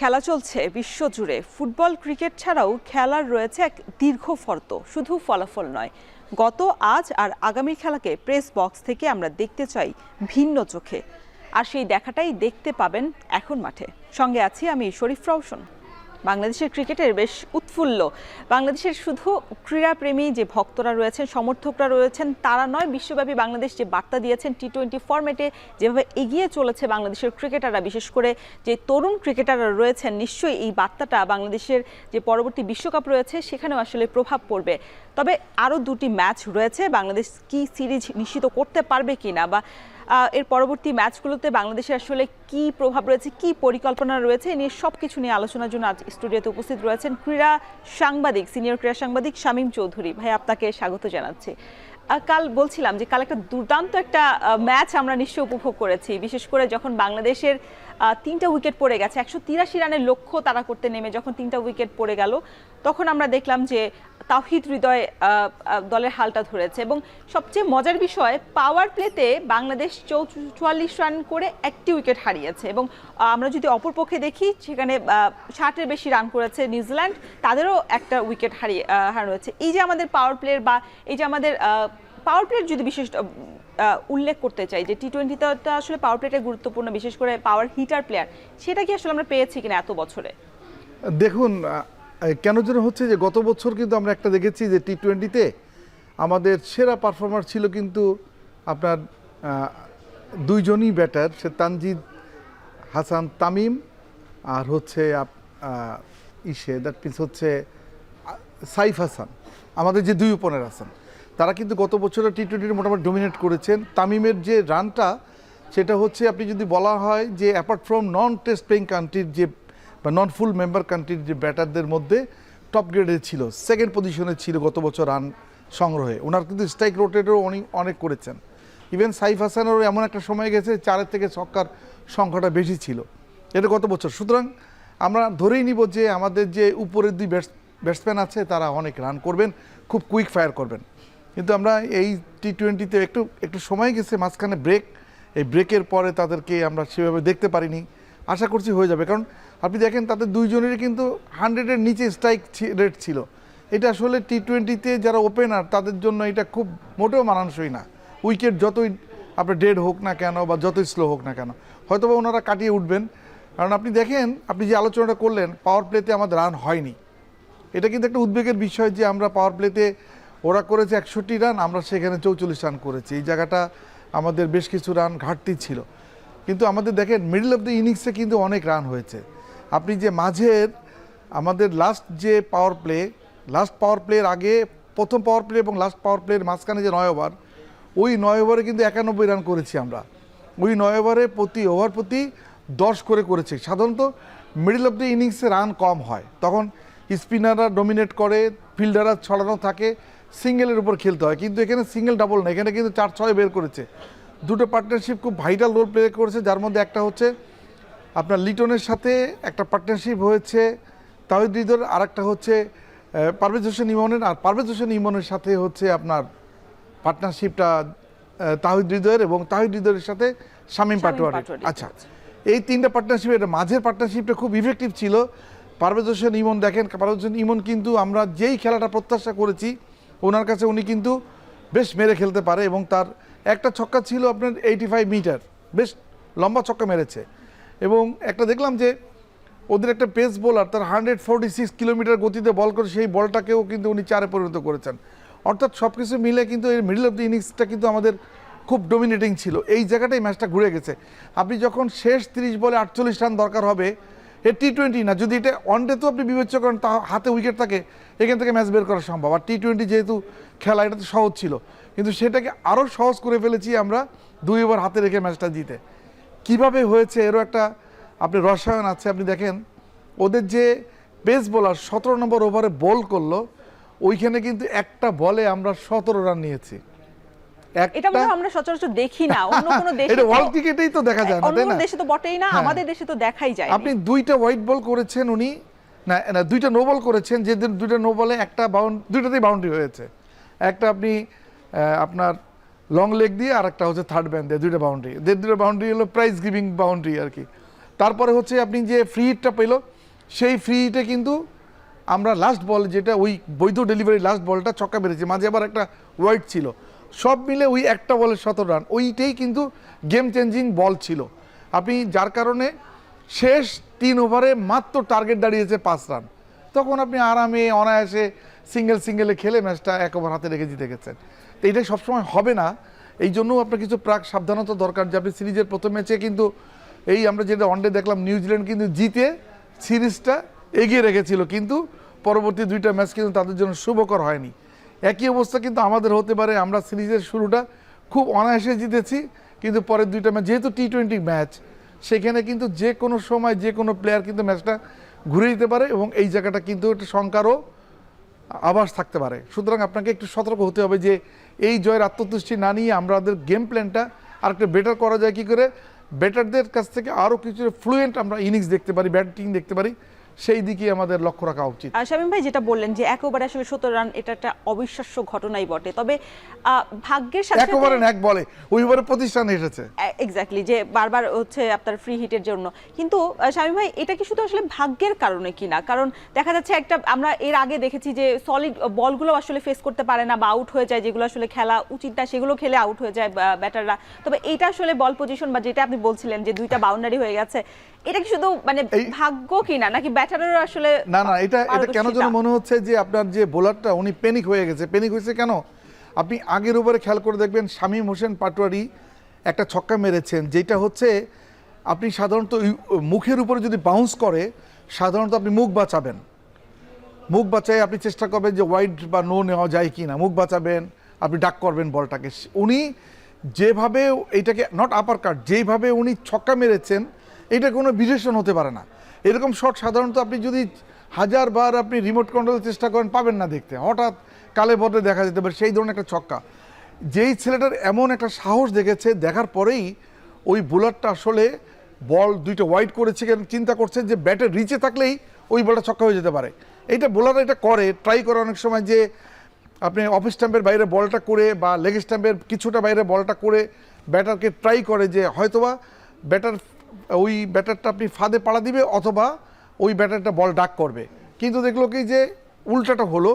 খেলা চলছে বিশ্বজুড়ে। ফুটবল ক্রিকেট ছাড়াও খেলার রয়েছে এক দীর্ঘ ফর্দ, শুধু ফলাফল নয়। গত, আজ আর আগামীর খেলাকে প্রেস বক্স থেকে আমরা দেখতে চাই ভিন্ন চোখে, আর সেই দেখাটাই দেখতে পাবেন এখন মাঠে। সঙ্গে আছি আমি শরীফ রওশন। বাংলাদেশের ক্রিকেটের বেশ উৎফুল্ল। বাংলাদেশের শুধু ক্রীড়াপ্রেমী যে ভক্তরা রয়েছেন, সমর্থকরা রয়েছেন তারা নয়, বিশ্বব্যাপী বাংলাদেশ যে বার্তা দিয়েছেন টি-20 ফরম্যাটে যেভাবে এগিয়ে চলেছে বাংলাদেশের ক্রিকেটাররা, বিশেষ করে যে তরুণ ক্রিকেটাররা রয়েছেন, নিশ্চয়ই এই বার্তাটা বাংলাদেশের যে পরবর্তী বিশ্বকাপ রয়েছে সেখানেও আসলে প্রভাব পড়বে। তবে আরও দুটি ম্যাচ রয়েছে, বাংলাদেশ কি সিরিজ নিশ্চিত করতে পারবে কিনা, বা এর পরবর্তী ম্যাচগুলোতে বাংলাদেশের আসলে কি প্রভাব রয়েছে, কি পরিকল্পনা রয়েছে, এ নিয়ে সব কিছু নিয়ে আলোচনার জন্য আজ স্টুডিওতে উপস্থিত রয়েছেন ক্রীড়া সাংবাদিক, সিনিয়র ক্রীড়া সাংবাদিক শামীম চৌধুরী। ভাই, আপনাকে স্বাগত জানাচ্ছি। কাল বলছিলাম যে কাল একটা দুর্দান্ত একটা ম্যাচ আমরা নিশ্চয়ই উপভোগ করেছি, বিশেষ করে যখন বাংলাদেশের 3টা উইকেট পড়ে গেছে, 183 রানের লক্ষ্য তারা করতে নেমে যখন 3টা উইকেট পড়ে গেল, তখন আমরা দেখলাম যে তাওহিদ হৃদয় দলের হালটা ধরেছে। এবং সবচেয়ে মজার বিষয়, পাওয়ার প্লেতে বাংলাদেশ 44 রান করে একটি উইকেট হারিয়েছে। এবং আমরা যদি অপরপক্ষে দেখি, সেখানে 60-এর বেশি রান করেছে নিউজিল্যান্ড, তাদেরও একটা উইকেট হারানো হয়েছে। এই যে আমাদের পাওয়ার প্লেয়ার, বা এই যে আমাদের পাওয়ার প্লেয়ার যদি বিশেষ উল্লেখ করতে চাই, যে টি-20তে আসলে পাওয়ার প্লেটা গুরুত্বপূর্ণ, বিশেষ করে পাওয়ার হিটার প্লেয়ার, সেটা কি আসলে আমরা পেয়েছি কিনা এত বছরে? দেখুন, কেন যেন হচ্ছে যে গত বছর কিন্তু আমরা একটা দেখেছি যে টি-20তে আমাদের সেরা পারফর্মার ছিল কিন্তু আপনার দুইজনই ব্যাটার, সে তানজিদ হাসান তামিম আর হচ্ছে দ্যাট মিনস হচ্ছে সাইফ হাসান, আমাদের যে দুই ওপেনার আছেন, তারা কিন্তু গত বছরের টি-20 মোটামুটি ডমিনেট করেছেন। তামিমের যে রানটা, সেটা হচ্ছে আপনি যদি বলা হয় যে apart from non test playing কান্ট্রির যে বা নন ফুল মেম্বার কান্ট্রির যে ব্যাটারদের মধ্যে টপ গ্রেডের ছিল, সেকেন্ড পজিশনে ছিল গত বছর রান সংগ্রহে। ওনার কিন্তু স্ট্রাইক রোটেটও অনেক করেছেন। ইভেন সাইফ হাসানেরও এমন একটা সময় গেছে 4 থেকে ছক্কার সংখ্যাটা বেশি ছিল, এটা গত বছর। সুতরাং আমরা ধরেই নিব যে আমাদের যে উপরের দুই ব্যাটসম্যান আছে তারা অনেক রান করবেন, খুব কুইক ফায়ার করবেন। কিন্তু আমরা এই টি-20তে একটু সময় গেছে, মাঝখানে ব্রেক, এই ব্রেকের পরে তাদেরকে আমরা সেভাবে দেখতে পারিনি। আশা করছি হয়ে যাবে, কারণ আপনি দেখেন তাদের দুইজনেরই কিন্তু 100-এর নিচে স্ট্রাইক রেট ছিল। এটা আসলে টি-20তে যারা ওপেনার তাদের জন্য এটা খুব মোটেও মানানসই না। উইকেট যতই আপনার ডেড হোক না কেন বা যতই স্লো হোক না কেন, হয়তো বা ওনারা কাটিয়ে উঠবেন। কারণ আপনি দেখেন, আপনি যে আলোচনাটা করলেন, পাওয়ার প্লেতে আমাদের রান হয়নি, এটা কিন্তু একটা উদ্বেগের বিষয় যে আমরা পাওয়ার প্লেতে, ওরা করেছে 61 রান, আমরা সেখানে 44 রান করেছি। এই জায়গাটা আমাদের বেশ কিছু রান ঘাটতি ছিল। কিন্তু আমাদের দেখেন মিডল অফ দ্য ইনিংসে কিন্তু অনেক রান হয়েছে। আপনি যে মাঝের আমাদের লাস্ট পাওয়ার প্লের আগে, প্রথম পাওয়ার প্লে এবং লাস্ট পাওয়ার প্লের মাঝখানে যে 9 ওভার, ওই 9 ওভারে কিন্তু 91 রান করেছি আমরা। ওই 9 ওভারে প্রতি ওভার প্রতি 10 করে করেছি। সাধারণত মিডল অফ দ্য ইনিংসে রান কম হয়, তখন স্পিনাররা ডমিনেট করে, ফিল্ডাররা ছড়ানো থাকে, সিঙ্গেলের উপর খেলতে হয়। কিন্তু এখানে সিঙ্গেল ডাবল না, এখানে কিন্তু 4-6 বের করেছে। দুটো পার্টনারশিপ খুব ভাইটাল রোল প্লে করেছে, যার মধ্যে একটা হচ্ছে আপনার লিটনের সাথে একটা পার্টনারশিপ হয়েছে তাওহিদ হৃদয়ের, আর একটা হচ্ছে পারভেজ হোসেন ইমনের, আর পারভেজ হোসেন ইমনের সাথে হচ্ছে আপনার পার্টনারশিপটা তাওহিদ হৃদয়ের, এবং তাওহিদ হৃদয়ের সাথে শামীম পাটোয়ারি। আচ্ছা, এই 3টা পার্টনারশিপ, এটা মাঝের পার্টনারশিপটা খুব ইফেক্টিভ ছিল। পারভেজ হোসেন ইমন দেখেন, পারভেজ হোসেন ইমন কিন্তু আমরা যেই খেলাটা প্রত্যাশা করেছি ওনার কাছে, উনি কিন্তু বেশ মেরে খেলতে পারে, এবং তার একটা ছক্কা ছিল আপনার 85 মিটার, বেশ লম্বা ছক্কা মেরেছে। এবং একটা দেখলাম যে ওদের একটা পেস বোলার, তার 146 কিলোমিটার গতিতে বল করে, সেই বলটাকেও কিন্তু উনি 4-এ পরিণত করেছেন। অর্থাৎ সব কিছু মিলে কিন্তু এই মিডল অফ দ্য ইনিংসটা কিন্তু আমাদের খুব ডমিনেটিং ছিল। এই জায়গাটাই ম্যাচটা ঘুরে গেছে। আপনি যখন শেষ 30 বলে 48 রান দরকার হবে, এ টি-20 না, যদি এটা ওয়ানডেতেও আপনি বিবেচ্য করেন, তা হাতে উইকেট থাকে, এখান থেকে ম্যাচ বের করা সম্ভব। আর টি-20 যেহেতু খেলা, এটা তো সহজ ছিল, কিন্তু সেটাকে আরও সহজ করে ফেলেছি আমরা 2 ওভার হাতে রেখে ম্যাচটা জিতে। কিভাবে হয়েছে এরও একটা আপনি রসায়ন আছে। আপনি দেখেন ওদের যে পেস বোলার 17 নম্বর ওভারে বল করলো, ওইখানে কিন্তু একটা বলে আমরা 17 রান নিয়েছি। এটা আমরা সচরাচর দেখি না, অন্য কোনো দেশে এটা ওয়ার্ল্ড ক্রিকেটেই তো দেখা যায় না, তাই না? অন্য দেশে তো বটেই না, আমাদের দেশে তো দেখাই যায়। আপনি 2টা হোয়াইট বল করেছেন উনি, না 2টা নো বল করেছেন, যে 2টা নো বলে একটা দুইটাতেই বাউন্ডারি হয়েছে। একটা আপনি আপনার লং লেগ দিয়ে, আর একটা হচ্ছে থার্ড ব্যান দিয়ে, 2টা বাউন্ডারি হলো প্রাইজ গিভিং বাউন্ডারি আর কি। তারপরে হচ্ছে আপনি যে ফ্রি হিটটা পেলো, সেই ফ্রি হিটে কিন্তু আমরা লাস্ট বল যেটা ওই বৈধ ডেলিভারি লাস্ট বলটা ছক্কা মেরেছি, মাঝে আবার একটা ওয়াইড ছিল, সব মিলে ওই একটা বলে 17 রান, ওইটাই কিন্তু গেম চেঞ্জিং বল ছিল। আপনি যার কারণে শেষ 3 ওভারে মাত্র টার্গেট দাঁড়িয়েছে 5 রান, তখন আপনি আরামে অনায়াসে সিঙ্গেলে খেলে ম্যাচটা 1 ওভার হাতে রেখে জিতে গেছেন। তো এটাই সবসময় হবে না, এই জন্য আপনার কিছু প্রাক সাবধানতা দরকার। যে আপনি সিরিজের প্রথম ম্যাচে কিন্তু এই আমরা যেটা ওয়ানডে দেখলাম, নিউজিল্যান্ড কিন্তু জিতে সিরিজটা এগিয়ে রেখেছিল, কিন্তু পরবর্তী 2টা ম্যাচ কিন্তু তাদের জন্য শুভকর হয়নি। একই অবস্থা কিন্তু আমাদের হতে পারে, আমরা সিরিজের শুরুটা খুব অনায়াসে জিতেছি, কিন্তু পরের 2টা ম্যাচ যেহেতু টি20 ম্যাচ, সেখানে কিন্তু যে কোনো সময় যে কোনো প্লেয়ার কিন্তু ম্যাচটা ঘুরে দিতে পারে, এবং এই জায়গাটা কিন্তু একটা শঙ্কারও আভাস থাকতে পারে। সুতরাং আপনাকে একটু সতর্ক হতে হবে যে এই জয়ের আত্মতুষ্টি না নিয়ে আমাদের গেম প্ল্যানটা আর একটু বেটার করা যায় কী করে, ব্যাটারদের কাছ থেকে আরও কিছু ফ্লুয়েন্ট আমরা ইনিংস দেখতে পারি, ব্যাটিং দেখতে পারি, সেই দিকে আমাদের লক্ষ্য রাখা উচিত। শামীম ভাই যেটা বললেন যে একেবারে আসলে 17 রান, এটা একটা অবিশ্বাস্য ঘটনাই বটে, তবে ভাগ্যের সাথে একেবারে এক বলে ওই ওভারে 25 রান এসেছে, এক্স্যাক্টলি, যে বারবার হচ্ছে আপনার ফ্রি হিটের জন্য। কিন্তু শামীম ভাই এটা কি শুধু আসলে ভাগ্যের কারণে কিনা? কারণ দেখা যাচ্ছে একটা আমরা এর আগে দেখেছি যে সলিড বলগুলো আসলে ফেস করতে পারে না বা আউট হয়ে যায়, যেগুলো আসলে খেলা উচিত না সেগুলো খেলে আউট হয়ে যায় ব্যাটাররা। তবে এইটা আসলে বল পজিশন বা যেটা আপনি বলছিলেন যে 2টা বাউন্ডারি হয়ে গেছে, এটা কি শুধু মানে ভাগ্য কিনা, নাকি ব্যাটারেরও আসলে? না, এটা কেন যেন মনে হচ্ছে যে আপনার যে বোলারটা উনি প্যানিক হয়ে গেছে। প্যানিক হয়েছে কেন? আপনি আগের ওভারে খেয়াল করে দেখবেন শামীম হোসেন পাটোয়ারি একটা ছক্কা মেরেছেন, যেটা হচ্ছে আপনি সাধারণত মুখের উপরে যদি বাউন্স করে, সাধারণত আপনি মুখ বাঁচাবেন, মুখ বাঁচায় আপনি চেষ্টা করবেন যে ওয়াইড বা নো নেওয়া যায় কি না, মুখ বাঁচাবেন, আপনি ডাক করবেন বলটাকে। উনি যেভাবে এটাকে নট আপার কাট, যেভাবে উনি ছক্কা মেরেছেন, এটা কোনো বিশেষণ হতে পারে না। এরকম শট সাধারণত আপনি যদি 1000 বার আপনি রিমোট কন্ট্রোলের চেষ্টা করেন, পাবেন না দেখতে, হঠাৎ কালে বদলে দেখা যেতে পারে সেই ধরনের একটা ছক্কা। যেই ছেলেটার এমন একটা সাহস দেখেছে, দেখার পরেই ওই বোলারটা আসলে বল 2টা ওয়াইড করেছে, চিন্তা করছে যে ব্যাটের রিচে থাকলেই ওই বলটা ছক্কা হয়ে যেতে পারে। এইটা বোলাররা এটা করে, ট্রাই করে অনেক সময় যে আপনি অফ স্ট্যাম্পের বাইরে বলটা করে বা লেগ স্ট্যাম্পের কিছুটা বাইরে বলটা করে ব্যাটারকে ট্রাই করে যে হয়তোবা ওই ব্যাটারটা আপনি ফাঁদে পাড়া দিবে অথবা ওই ব্যাটারটা বল ডাক করবে। কিন্তু দেখলো কি যে উল্টাটা হলো,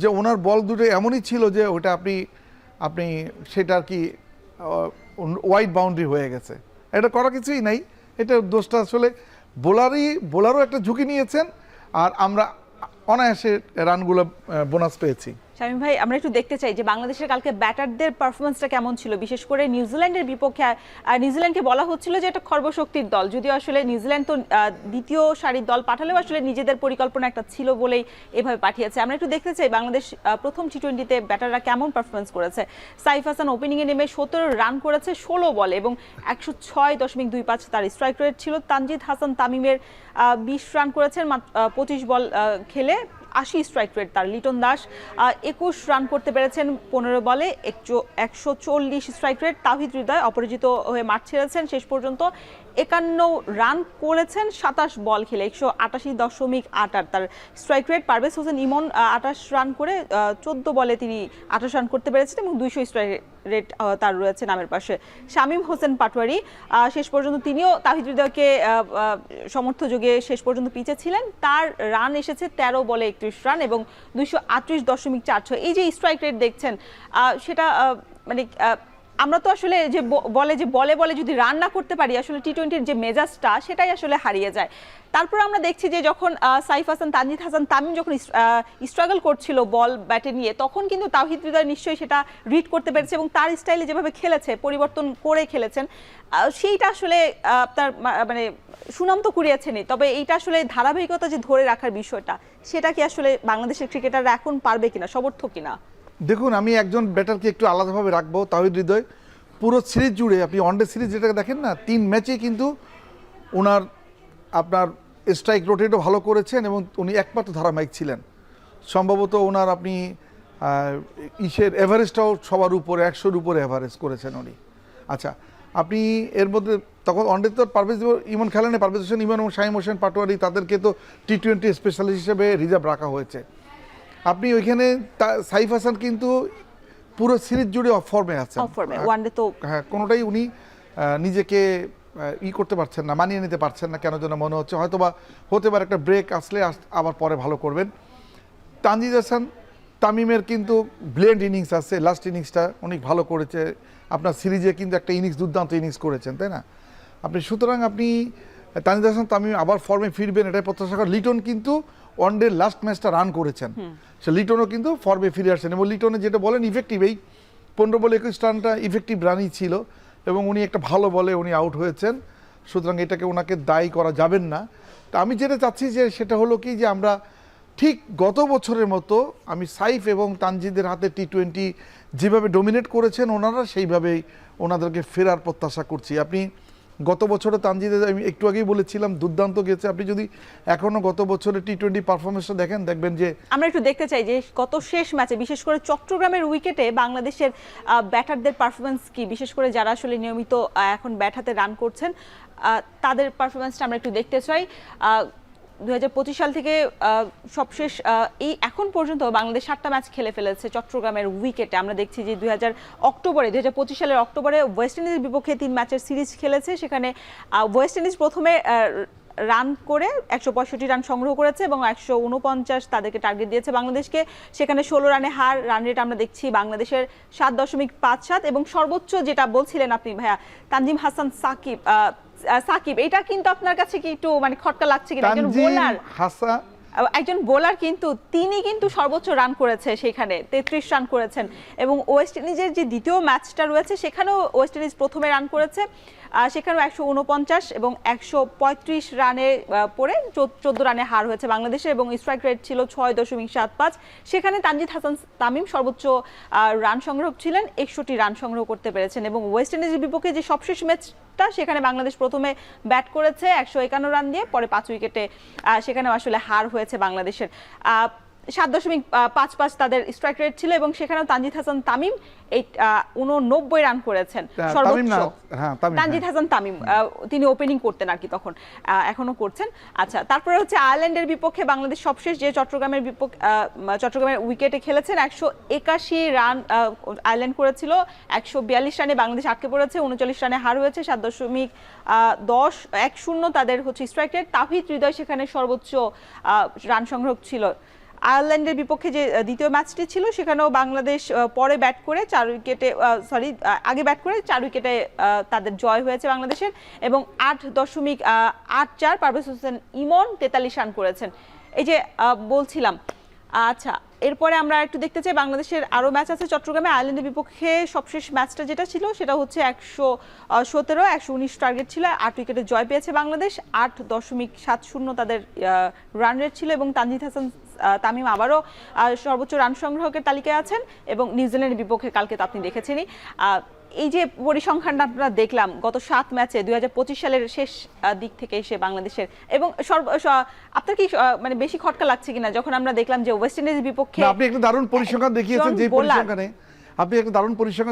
যে ওনার বল দুটো এমনই ছিল যে ওটা আপনি সেটা আর কি ওয়াইড বাউন্ডারি হয়ে গেছে। এটা করা কিছুই নাই, এটা দোষটা আসলে বোলারও একটা ঝুঁকি নিয়েছেন, আর আমরা অনায়াসে রানগুলো বোনাস পেয়েছি। শামীম ভাই আমরা একটু দেখতে চাই যে বাংলাদেশের কালকে ব্যাটারদের পারফরমেন্সটা কেমন ছিল, বিশেষ করে নিউজিল্যান্ডের বিপক্ষে। নিউজিল্যান্ডকে বলা হচ্ছিল যে এটা খর্বশক্তির দল, যদিও আসলে নিউজিল্যান্ড তো দ্বিতীয় সারির দল পাঠালেও আসলে নিজেদের পরিকল্পনা একটা ছিল বলেই এভাবে পাঠিয়েছে। আমরা একটু দেখতে চাই বাংলাদেশ প্রথম টি20তে ব্যাটাররা কেমন পারফরমেন্স করেছে। সাইফ হাসান ওপেনিংয়ে নেমে 17 রান করেছে 16 বলে এবং 106.25 তার স্ট্রাইক রেট ছিল। তানজিদ হাসান তামিমের 20 রান করেছেন 25 বল খেলে, 80 স্ট্রাইক রেট তার। লিটন দাস 21 রান করতে পেরেছেন 15 বলে, 140 স্ট্রাইক রেট। তাওহিদ হৃদয় অপরাজিত হয়ে মাঠ ছেড়েছেন শেষ পর্যন্ত, 51 রান করেছেন 27 বল খেলে, 188.88 তার strike rate. Parvez Hossain Emon 28 run করে 14 বলে তিনি 28 রান করতে পেরেছেন এবং 200 স্ট্রাইক রেট তার রয়েছে নামের পাশে। শামীম হোসেন পাটোয়ারি শেষ পর্যন্ত তিনিও তাওহিদ হৃদয়কে সমর্থ যোগে শেষ পর্যন্ত পিছে ছিলেন। তার রান এসেছে 13 বলে 31 রান এবং 238.46। এই যে স্ট্রাইক রেট দেখছেন, সেটা মানে আমরা তো আসলে যে বলে যদি রান না করতে পারি, আসলে টি20-র যে মেজাজটা সেটাই আসলে হারিয়ে যায়। তারপর আমরা দেখছি যে যখন সাইফ হাসান তানজিদ হাসান তামিম যখন স্ট্রাগল করছিল বল ব্যাটে নিয়ে, তখন কিন্তু তাওহিদ হৃদয় নিশ্চয়ই সেটা রিড করতে পেরেছে এবং তার স্টাইলে যেভাবে খেলেছে, পরিবর্তন করে খেলেছেন, সেইটা আসলে আপনার মানে সুনাম তো কুড়িয়েছেনই। তবে এইটা আসলে ধারাবাহিকতা যে ধরে রাখার বিষয়টা, সেটা কি আসলে বাংলাদেশের ক্রিকেটাররা এখন পারবে কিনা, সমর্থ কিনা? দেখুন, আমি একজন ব্যাটারকে একটু আলাদাভাবে রাখবো, তাওহিদ হৃদয়। পুরো সিরিজ জুড়ে আপনি ওয়ানডে সিরিজ যেটাকে দেখেন না, 3 ম্যাচে কিন্তু ওনার আপনার স্ট্রাইক রোটেটও ভালো করেছেন এবং উনি একমাত্র ধারাবাহিক ছিলেন। সম্ভবত ওনার আপনি এভারেজটাও সবার উপরে 100-র উপরে এভারেজ করেছেন উনি। আচ্ছা, আপনি এর মধ্যে তখন ওয়ানডে তো পারভেজ ইমন খেলেন, পারভেজ হোসেন ইমন এবং শামীম হোসেন পাটোয়ারি তাদেরকে তো টি20 স্পেশালিস্ট হিসেবে রিজার্ভ রাখা হয়েছে। আপনি ওইখানে সাইফ হাসান কিন্তু পুরো সিরিজ জুড়ে অফ ফর্মে আছেন, ওয়ানডে তো হ্যাঁ, কোনোটাই উনি নিজেকে করতে পারছেন না, মানিয়ে নিতে পারছেন না, কেন যেন মনে হচ্ছে হয়তো বা হতে পারে একটা ব্রেক আসলে আবার পরে ভালো করবেন। তানজিদ হাসান তামিমের কিন্তু ব্লেন্ড ইনিংস আছে, লাস্ট ইনিংসটা অনেক ভালো করেছে, আপনার সিরিজে কিন্তু একটা ইনিংস দুর্দান্ত ইনিংস করেছেন, তাই না? সুতরাং আপনি তানজিদ হাসান তামিম আবার ফর্মে ফিরবেন এটাই প্রত্যাশা করেন। লিটন কিন্তু ওয়ানডের লাস্ট ম্যাচটা রান করেছেন, সে লিটনও কিন্তু ফর্মে ফিরে আসছেন, এবং লিটনে যেটা বলেন ইফেক্টিভ, এই 15 বলে 21 রানটা ইফেক্টিভ রানই ছিল, এবং উনি একটা ভালো বলে উনি আউট হয়েছেন, সুতরাং এটাকে ওনাকে দায়ী করা যাবেন না। তা আমি যেটা চাচ্ছি যে সেটা হলো কি যে আমরা ঠিক গত বছরের মতো আমি সাইফ এবং তানজিদের হাতে টি-20 যেভাবে ডমিনেট করেছেন ওনারা, সেইভাবেই ওনাদেরকে ফেরার প্রত্যাশা করছি। আপনি গত বছরে তানজিদের আমি একটু আগেই বলেছিলাম দুর্দান্ত গেছে, আপনি যদি এখনও গত বছরে টি-20 পারফরমেন্সটা দেখেন দেখবেন যে আমরা একটু দেখতে চাই যে গত শেষ ম্যাচে বিশেষ করে চট্টগ্রামের উইকেটে বাংলাদেশের ব্যাটারদের পারফরমেন্স কি, বিশেষ করে যারা আসলে নিয়মিত এখন ব্যাট হাতে রান করছেন তাদের পারফরমেন্সটা আমরা একটু দেখতে চাই। 2025 সাল থেকে সবশেষ এই এখন পর্যন্ত বাংলাদেশ 7টা ম্যাচ খেলে ফেলেছে চট্টগ্রামের উইকেটে। আমরা দেখছি যে 2025 সালের অক্টোবরে ওয়েস্ট ইন্ডিজের বিপক্ষে 3 ম্যাচের সিরিজ খেলেছে, সেখানে ওয়েস্ট ইন্ডিজ প্রথমে রান করে 165 রান সংগ্রহ করেছে এবং 149 তাদেরকে টার্গেট দিয়েছে বাংলাদেশকে, সেখানে 16 রানে হার। রান রেট আমরা দেখছি বাংলাদেশের 7.57, এবং সর্বোচ্চ যেটা বলছিলেন আপনি ভাইয়া তানজিম হাসান সাকিব, এটা কিন্তু আপনার কাছে কি একটু মানে খটকা লাগছে কিনা? একজন বোলার কিন্তু তিনি কিন্তু সর্বোচ্চ রান করেছে, সেখানে 33 রান করেছেন, এবং ওয়েস্ট ইন্ডিজের যে দ্বিতীয় ম্যাচটা রয়েছে সেখানেও ওয়েস্ট ইন্ডিজ প্রথমে রান করেছে, সেখানেও 149 এবং 135 রানে পড়ে 14 রানে হার হয়েছে বাংলাদেশের, এবং স্ট্রাইক রেট ছিল 6.75। সেখানে তানজিদ হাসান তামিম সর্বোচ্চ রান সংগ্রহ ছিলেন, 61 রান সংগ্রহ করতে পেরেছেন। এবং ওয়েস্ট ইন্ডিজের বিপক্ষে যে সবশেষ ম্যাচটা, সেখানে বাংলাদেশ প্রথমে ব্যাট করেছে 151 রান দিয়ে, পরে 5 উইকেটে সেখানেও আসলে হার হয়েছে বাংলাদেশের। 7.55 তাদের স্ট্রাইক রেট ছিল, এবং সেখানেও তানজিদ হাসান তামিম 89 রান করেছেন সর্বোচ্চ। তানজিদ হাসান তামিম তিনি ওপেনিং করতেন আর কি তখন, এখনো করছেন। আচ্ছা, তারপরে হচ্ছে আয়ারল্যান্ডের বিপক্ষে বাংলাদেশ সবশেষ যে চট্টগ্রামের উইকেটে খেলেছেন, 181 রান আয়ারল্যান্ড করেছিল, 142 রানে বাংলাদেশ আটকে পড়েছে, 39 রানে হার হয়েছে, 7.10 তাদের হচ্ছে স্ট্রাইক রেট। তাওহিদ হৃদয় সেখানে সর্বোচ্চ রান সংগ্রহ ছিল। আয়ারল্যান্ডের বিপক্ষে যে দ্বিতীয় ম্যাচটি ছিল সেখানেও বাংলাদেশ পরে ব্যাট করে 4 উইকেটে আগে ব্যাট করে 4 উইকেটে তাদের জয় হয়েছে বাংলাদেশের, এবং 8.84 পারভেজ হোসেন ইমন 43 রান করেছেন। এই যে বলছিলাম। আচ্ছা, এরপরে আমরা একটু দেখতে চাই বাংলাদেশের আরও ম্যাচ আছে চট্টগ্রামে। আয়ারল্যান্ডের বিপক্ষে সবশেষ ম্যাচটা যেটা ছিল সেটা হচ্ছে 119 টার্গেট ছিল, 8 উইকেটে জয় পেয়েছে বাংলাদেশ, 8.70 তাদের রান রেট ছিল, এবং তানজিদ হাসান তামিম আবারও সর্বোচ্চ রান সংগ্রাহকের তালিকায় আছেন। এবং নিউজিল্যান্ডের বিপক্ষে কালকে তো আপনি দেখেছেনই, এই যে পরিসংখ্যানটা আমরা দেখলাম গত 7 ম্যাচে 2025 সালের শেষ দিক থেকে এসে বাংলাদেশের, এবং আপনার কি মানে বেশি খটকা লাগছে কিনা যখন আমরা দেখলাম যে ওয়েস্ট ইন্ডিজের বিপক্ষে আপনি একটা দারুণ পরিসংখ্যান দেখিয়েছেন,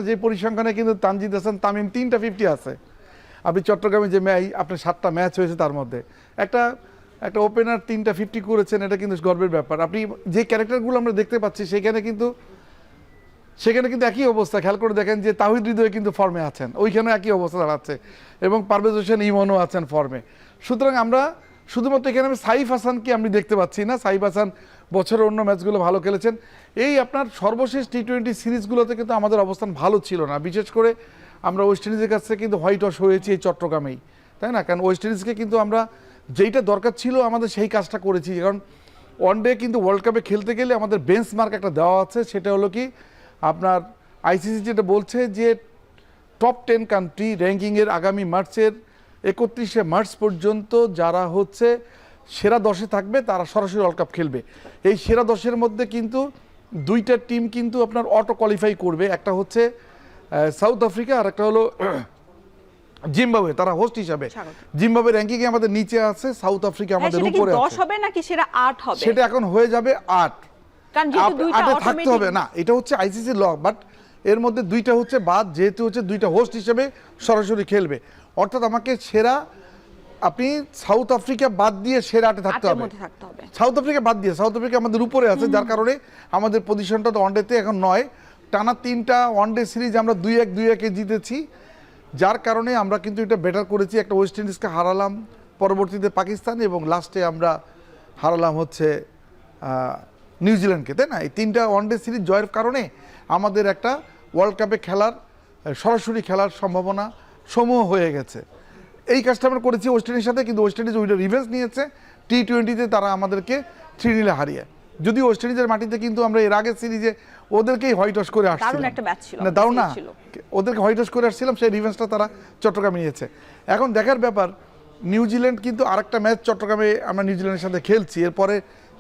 যে পরিসংখ্যানে কিন্তু তানজিদ হাসান তামিম 3টা 50 আছে। আপনি চট্টগ্রামে যে আপনার 7টা ম্যাচ হয়েছে তার মধ্যে একটা ওপেনার 3টা 50 করেছেন, এটা কিন্তু গর্বের ব্যাপার। আপনি যে ক্যারেক্টারগুলো আমরা দেখতে পাচ্ছি সেখানে কিন্তু একই অবস্থা। খেয়াল করে দেখেন যে তাওহিদ হৃদয় কিন্তু ফর্মে আছেন, ওইখানে একই অবস্থা দাঁড়াচ্ছে, এবং পারভেজ হোসেন ইমনও আছেন ফর্মে। সুতরাং আমরা শুধুমাত্র এখানে সাইফ হাসানকে আমি দেখতে পাচ্ছি না, সাইফ হাসান বছরের অন্য ম্যাচগুলো ভালো খেলেছেন। এই আপনার সর্বশেষ টি-20 সিরিজগুলোতে কিন্তু আমাদের অবস্থান ভালো ছিল না, বিশেষ করে আমরা ওয়েস্ট ইন্ডিজের কাছে কিন্তু হোয়াইট ওয়াশ হয়েছি এই চট্টগ্রামেই, তাই না? কারণ ওয়েস্ট ইন্ডিজকে কিন্তু আমরা যেইটা দরকার ছিল আমাদের সেই কাজটা করেছি। কারণ ওয়ানডে কিন্তু ওয়ার্ল্ড কাপে খেলতে গেলে আমাদের বেঞ্চমার্ক একটা দেওয়া আছে, সেটা হলো কি আপনার আইসিসি যেটা বলছে যে টপ 10 কান্ট্রি র্যাঙ্কিংয়ের আগামী মার্চের 31শে মার্চ পর্যন্ত যারা হচ্ছে সেরা 10-এ থাকবে তারা সরাসরি ওয়ার্ল্ড কাপ খেলবে। এই সেরা 10-এর মধ্যে কিন্তু 2টা টিম কিন্তু আপনার অটো কোয়ালিফাই করবে, একটা হচ্ছে সাউথ আফ্রিকা আর একটা হলো জিম্বাবুয়ে, তারা হোস্ট হিসাবে। জিম্বাবুয়ে র্যাঙ্কিংয়ে আমাদের নিচে আছে, সাউথ আফ্রিকা আমাদের উপরে আছে। 10 হবে নাকি সেটা 8 হবে? সেটা এখন হয়ে যাবে 8, কারণ যেহেতু দুইটা থাকতে হবে না, এটা হচ্ছে আইসিসি ল, বাট এর মধ্যে 2টা হচ্ছে বাদ, যেহেতু হচ্ছে 2টা হোস্ট হিসেবে সরাসরি খেলবে। অর্থাৎ আমাকে সেরা, আপনি সাউথ আফ্রিকা বাদ দিয়ে সেরা 8-এ থাকতে হবে। সাউথ আফ্রিকা বাদ দিয়ে, সাউথ আফ্রিকা আমাদের উপরে আছে, যার কারণে আমাদের পজিশনটা তো ওয়ানডেতে এখন নয়, টানা 3টা ওয়ানডে সিরিজ আমরা 2-1 2-1-এ জিতেছি, যার কারণে আমরা কিন্তু এটা বেটার করেছি। একটা ওয়েস্ট ইন্ডিজকে হারালাম, পরবর্তীতে পাকিস্তান, এবং লাস্টে আমরা হারালাম হচ্ছে নিউজিল্যান্ডকে, তাই না? এই 3টা ওয়ানডে সিরিজ জয়ের কারণে আমাদের একটা ওয়ার্ল্ড কাপে খেলার সরাসরি খেলার সম্ভাবনা সমূহ হয়ে গেছে। এই কাজটা আমরা করেছি ওয়েস্ট ইন্ডিজের সাথে, কিন্তু ওয়েস্ট ইন্ডিজ ওইটা রিভেন্স নিয়েছে। টি-20-তে তারা আমাদেরকে 3-0 হারিয়ে। যদিও ওয়েস্ট ইন্ডিজের মাটিতে কিন্তু আমরা এর আগের সিরিজে ওদেরকেই হোয়াইট ওয়াশ করে আসছিলাম, দারুণ একটা ম্যাচ ছিল না দারুণ না, ওদেরকে হোয়াইট ওয়াশ করে আসছিলাম, সেই রিভেন্সটা তারা চট্টগ্রামে নিয়েছে। এখন দেখার ব্যাপার, নিউজিল্যান্ড কিন্তু আরেকটা ম্যাচ চট্টগ্রামে আমরা নিউজিল্যান্ডের সাথে খেলছি, এরপরে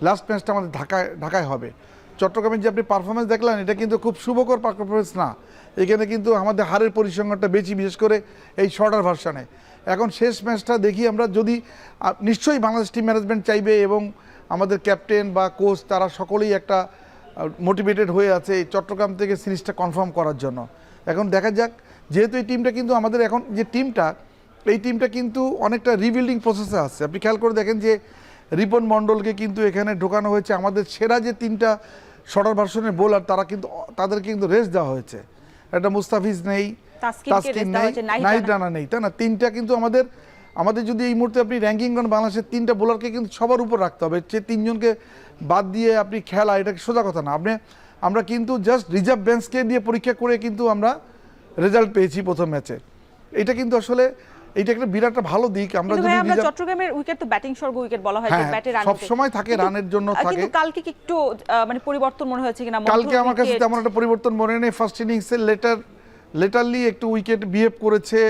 লাস্ট ম্যাচটা আমাদের ঢাকায় হবে। চট্টগ্রামের যে আপনি পারফরমেন্স দেখলেন, এটা কিন্তু খুব শুভকর পারফরমেন্স না। এখানে কিন্তু আমাদের হারের পরিসংখ্যানটা বেশি, বিশেষ করে এই শর্টার ভার্সানে। এখন শেষ ম্যাচটা দেখি আমরা, যদি নিশ্চয়ই বাংলাদেশ টিম ম্যানেজমেন্ট চাইবে এবং আমাদের ক্যাপ্টেন বা কোচ তারা সকলেই একটা মোটিভেটেড হয়ে আছে এই চট্টগ্রাম থেকে সিরিজটা কনফার্ম করার জন্য। এখন দেখা যাক, যেহেতু এই টিমটা কিন্তু আমাদের এখন যে টিমটা, এই টিমটা কিন্তু অনেকটা রিবিল্ডিং প্রসেসে আছে। আপনি খেয়াল করে দেখেন যে রিপন মণ্ডলকে কিন্তু এখানে ঢোকানো হয়েছে। আমাদের সেরা যে 3টা শর্টার ভার্সনের বোলার, তাদেরকে কিন্তু রেস্ট দেওয়া হয়েছে। একটা মুস্তাফিজ নেই, তাসকিন নেই, নাহিদ রানা নেই, তাই না? 3টা কিন্তু আমাদের যদি এই মুহূর্তে আপনি র্যাঙ্কিং করেন, বাংলাদেশের 3টা বোলারকে কিন্তু সবার উপর রাখতে হবে। সে 3জনকে বাদ দিয়ে আপনি খেলা, এটা সোজা কথা না। আমরা কিন্তু জাস্ট রিজার্ভ বেঞ্চকে দিয়ে পরীক্ষা করে কিন্তু আমরা রেজাল্ট পেয়েছি প্রথম ম্যাচে। এটা কিন্তু আসলে এটা একটা বিরাট ভালো দিক। আমরা যদি চট্টগ্রামের উইকেট তো ব্যাটিং স্বর্গ উইকেট বলা হয়, যে ব্যাটে রান সব সময় থাকে, রানের জন্য থাকে। কিন্তু কালকে কি একটু মানে পরিবর্তন মনে হয়েছে কিনা? কালকে আমার কাছে তেমন একটা পরিবর্তন মনে নেই। ফার্স্ট ইনিংসে লেটারলি একটু উইকেট বিহেভ করেছে,